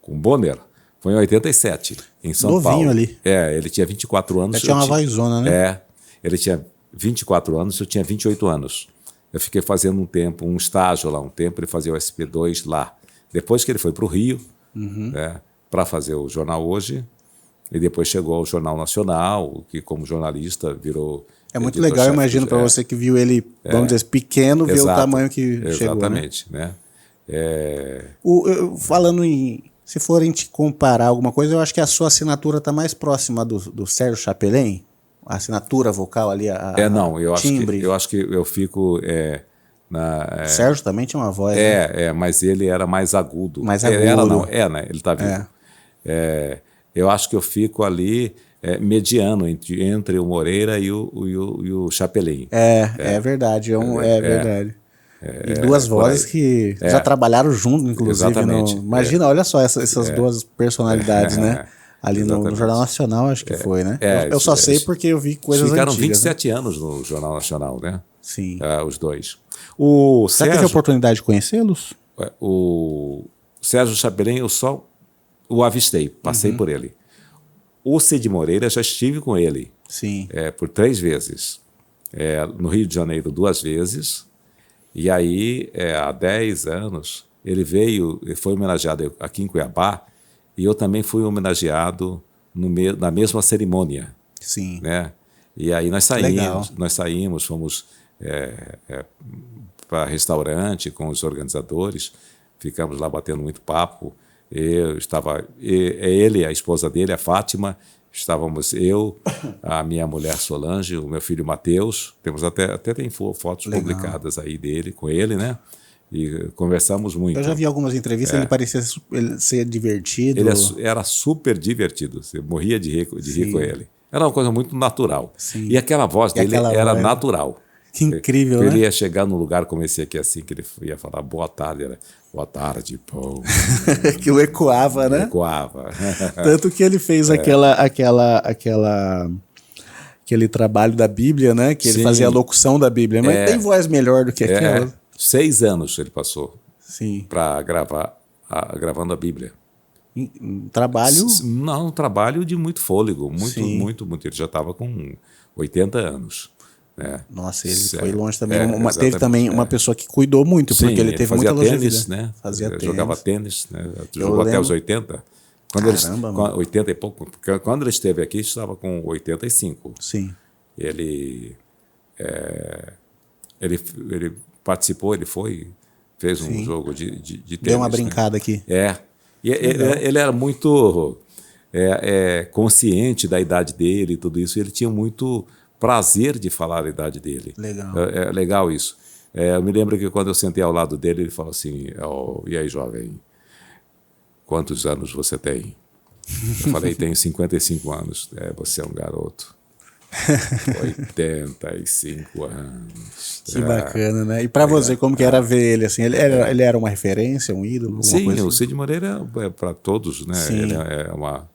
o Bonner foi em 87, em São Paulo. Novinho ali. Ele tinha 24 anos. Já tinha uma vozona, né? Ele tinha 24 anos, eu tinha 28 anos. Eu fiquei fazendo um estágio lá um tempo, ele fazia o SP2 lá. Depois que ele foi para o Rio, para fazer o Jornal Hoje, e depois chegou ao Jornal Nacional, que como jornalista virou... É muito legal, eu imagino, para você que viu ele, vamos dizer, pequeno, ver o tamanho que chegou. Exatamente, né? Falando em... Se forem te comparar alguma coisa, eu acho que a sua assinatura está mais próxima do Sérgio Chapelin, a assinatura vocal ali, timbre. Eu acho que eu fico... O Sérgio também tinha uma voz. Mas ele era mais agudo. Mais agudo. Né? Ele está vivo. Eu acho que eu fico ali mediano entre o Moreira e o Chapelin. É verdade. Verdade. E duas vozes que já trabalharam junto, inclusive. Exatamente. Imagina, olha só essas duas personalidades, né? Ali no Jornal Nacional, acho que foi, né? Eu só sei porque eu vi coisas ficaram antigas. Ficaram 27 anos no Jornal Nacional, né? Sim. Os dois. O Você Sérgio, teve a oportunidade de conhecê-los? O Sérgio Chapelin, eu só o avistei, passei por ele. O Cid Moreira, já estive com ele. Sim. Por 3 vezes. No Rio de Janeiro, 2 vezes. E aí, há 10 anos, ele foi homenageado aqui em Cuiabá, e eu também fui homenageado na mesma cerimônia. Sim. Né? E aí nós saímos, fomos para restaurante com os organizadores, ficamos lá batendo muito papo. Ele, a esposa dele, a Fátima, estávamos a minha mulher Solange, o meu filho Matheus, temos até tem fotos publicadas aí dele, com ele, né? E conversamos muito. Eu já vi algumas entrevistas, ele parecia ser divertido. Ele era super divertido, você morria de rir com ele. Era uma coisa muito natural. Sim. E aquela voz dele era natural. Que incrível, ele ia chegar num lugar como esse aqui, assim, que ele ia falar boa tarde, era boa tarde, pô. Aquilo ecoava, né? Ecoava. Tanto que ele fez aquele trabalho da Bíblia, né? Que ele fazia a locução da Bíblia, mas tem voz melhor do que aquela. 6 anos ele passou para gravando a Bíblia. Um trabalho... Não, um trabalho de muito fôlego, muito. Ele já estava com 80 anos. Né? Nossa, ele foi longe também. Teve também uma pessoa que cuidou muito, porque ele teve muita longevidade. Né? Fazia tênis. Jogava tênis, né? Jogou até os 80. Caramba, 80 e pouco. Quando ele esteve aqui, estava com 85. Sim. Ele participou, ele fez um jogo de tênis. Deu uma brincada aqui. Ele era muito consciente da idade dele e tudo isso. Ele tinha muito prazer de falar a idade dele. Legal. É legal isso. Eu me lembro que quando eu sentei ao lado dele, ele falou assim, e aí, jovem, quantos anos você tem? Eu falei, tenho 55 anos. Você é um garoto. 85 anos. Que bacana, né? E para você, como que era ver ele assim? Ele era uma referência, um ídolo? Sim, coisa o assim? Cid Moreira para todos, né? Sim. Ele é uma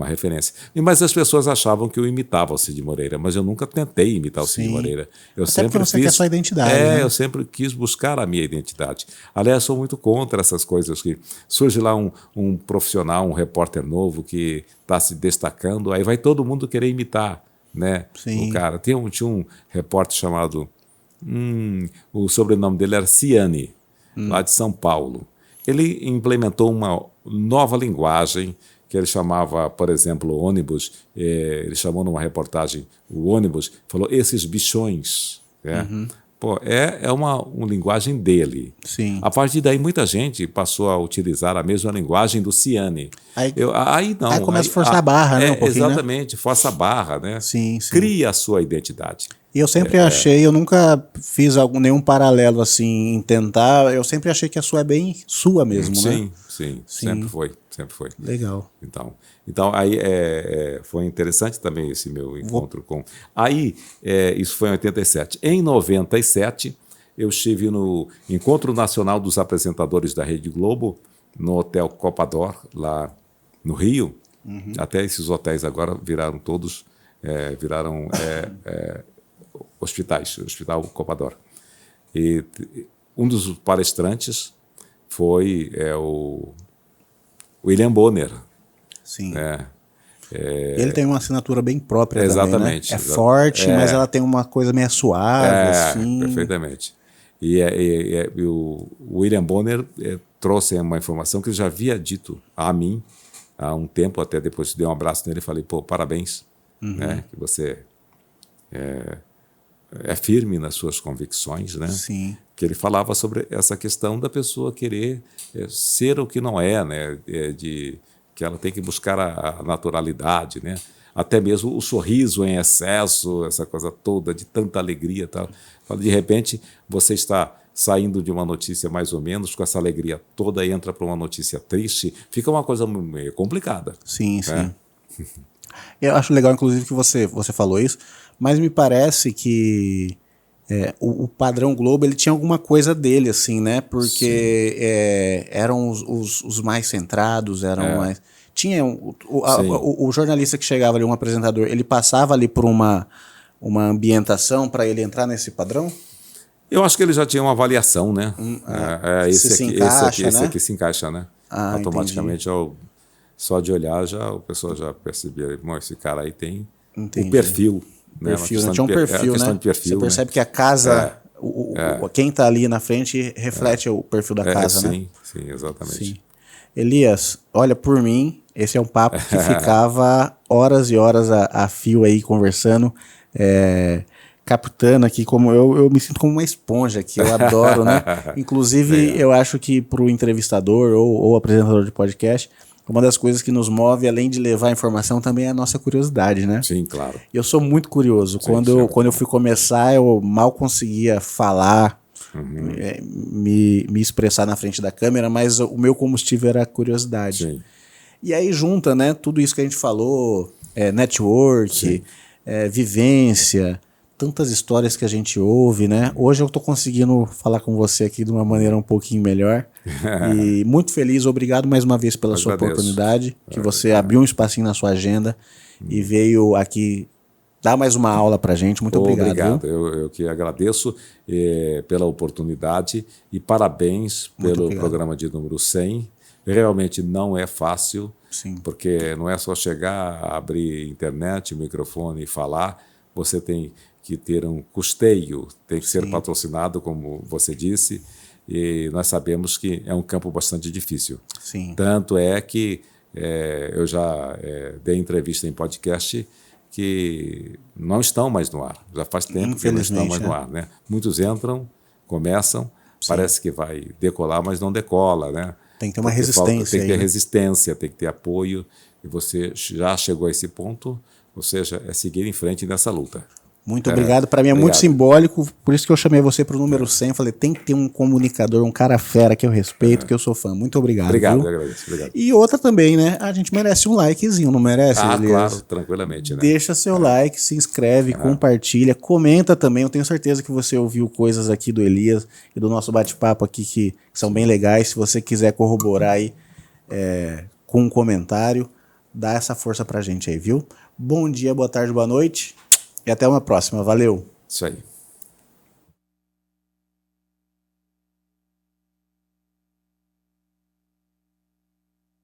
referência. Mas as pessoas achavam que eu imitava o Cid Moreira, mas eu nunca tentei imitar o Cid Sim. Moreira. Eu Até sempre porque você quer a sua identidade, né? Eu sempre quis buscar a minha identidade. Aliás, sou muito contra essas coisas que surge lá um profissional, um repórter novo que está se destacando, aí vai todo mundo querer imitar, né? Sim. O cara. Tinha um repórter chamado... o sobrenome dele era Ciani, lá de São Paulo. Ele implementou uma nova linguagem que ele chamava, por exemplo, o ônibus. Ele chamou numa reportagem o ônibus, falou esses bichões. Né? Pô, é uma linguagem dele. Sim. A partir daí, muita gente passou a utilizar a mesma linguagem do Ciani. Aí não. Aí começa a forçar a barra, né? Um pouquinho, exatamente, né? Força a barra, né? Sim, sim. Cria a sua identidade. E eu sempre achei, eu nunca fiz nenhum paralelo assim em tentar, eu sempre achei que a sua é bem sua mesmo, né? Sim, sempre foi. Legal. Então aí foi interessante também esse meu encontro com... Aí, isso foi em 87. Em 97, eu estive no Encontro Nacional dos Apresentadores da Rede Globo, no Hotel Copador, lá no Rio. Até esses hotéis agora viraram todos, hospitais, Hospital Copador. E um dos palestrantes foi o William Bonner. Sim. Né? Ele tem uma assinatura bem própria exatamente, também, né? É forte, mas ela tem uma coisa meio suave, assim. Perfeitamente. E o William Bonner trouxe uma informação que ele já havia dito a mim há um tempo, até depois dei um abraço nele e falei, pô, parabéns, né? Que você é firme nas suas convicções, né? Sim. Que ele falava sobre essa questão da pessoa querer ser o que não é, né? Que ela tem que buscar a naturalidade, né? Até mesmo o sorriso em excesso, essa coisa toda de tanta alegria e tal. De repente, você está saindo de uma notícia mais ou menos, com essa alegria toda, e entra para uma notícia triste, fica uma coisa meio complicada. Sim, né? sim. Eu acho legal, inclusive, que você falou isso, mas me parece que o padrão Globo ele tinha alguma coisa dele, assim, né? Porque eram os mais centrados, eram mais... Tinha o jornalista que chegava ali, um apresentador, ele passava ali por uma ambientação para ele entrar nesse padrão? Eu acho que ele já tinha uma avaliação, né? Esse aqui se encaixa, né? Automaticamente, só de olhar, o pessoal já percebia, esse cara aí tem o perfil. Né? Tinha um perfil, né? De perfil, você percebe que a casa, quem está ali na frente reflete o perfil da casa, né? Sim, exatamente. Sim. Elias, olha, por mim, esse é um papo que ficava horas e horas a fio aí conversando, captando aqui, como eu me sinto como uma esponja aqui, eu adoro, né? Inclusive, eu acho que para o entrevistador ou apresentador de podcast, uma das coisas que nos move, além de levar informação, também é a nossa curiosidade, né? Sim, claro. Eu sou muito curioso. Sim, quando eu fui começar, eu mal conseguia falar, me expressar na frente da câmera, mas o meu combustível era a curiosidade. Sim. E aí junta, né, tudo isso que a gente falou, network, vivência, tantas histórias que a gente ouve, né? Hoje eu tô conseguindo falar com você aqui de uma maneira um pouquinho melhor. E muito feliz, obrigado mais uma vez pela sua oportunidade, que você abriu um espacinho na sua agenda e veio aqui dar mais uma aula pra gente. Muito obrigado. Obrigado, eu que agradeço pela oportunidade e parabéns pelo programa de número 100. Realmente não é fácil, porque não é só chegar, abrir internet, microfone e falar, você tem que ter um custeio, tem que ser patrocinado, como você disse, e nós sabemos que é um campo bastante difícil. Sim. Tanto é que eu já dei entrevista em podcast que não estão mais no ar. Já faz tempo que não estão mais no ar. Né? Muitos entram, começam, parece que vai decolar, mas não decola. Né? Tem que ter uma resistência. Tem que ter resistência, tem que ter apoio, e você já chegou a esse ponto, ou seja, é seguir em frente nessa luta. Muito obrigado. Para mim é Obrigado. muito simbólico, por isso que eu chamei você para o número 100. Falei, tem que ter um comunicador, um cara fera que eu respeito, que eu sou fã. Muito obrigado. Obrigado, viu? eu agradeço. Obrigado. E outra também, né? A gente merece um likezinho, não merece, Elias? Claro, tranquilamente. Né? Deixa seu like, se inscreve, compartilha, comenta também. Eu tenho certeza que você ouviu coisas aqui do Elias e do nosso bate-papo aqui que são bem legais. Se você quiser corroborar aí com um comentário, dá essa força pra gente aí, viu? Bom dia, boa tarde, boa noite e até uma próxima. Valeu! Isso aí.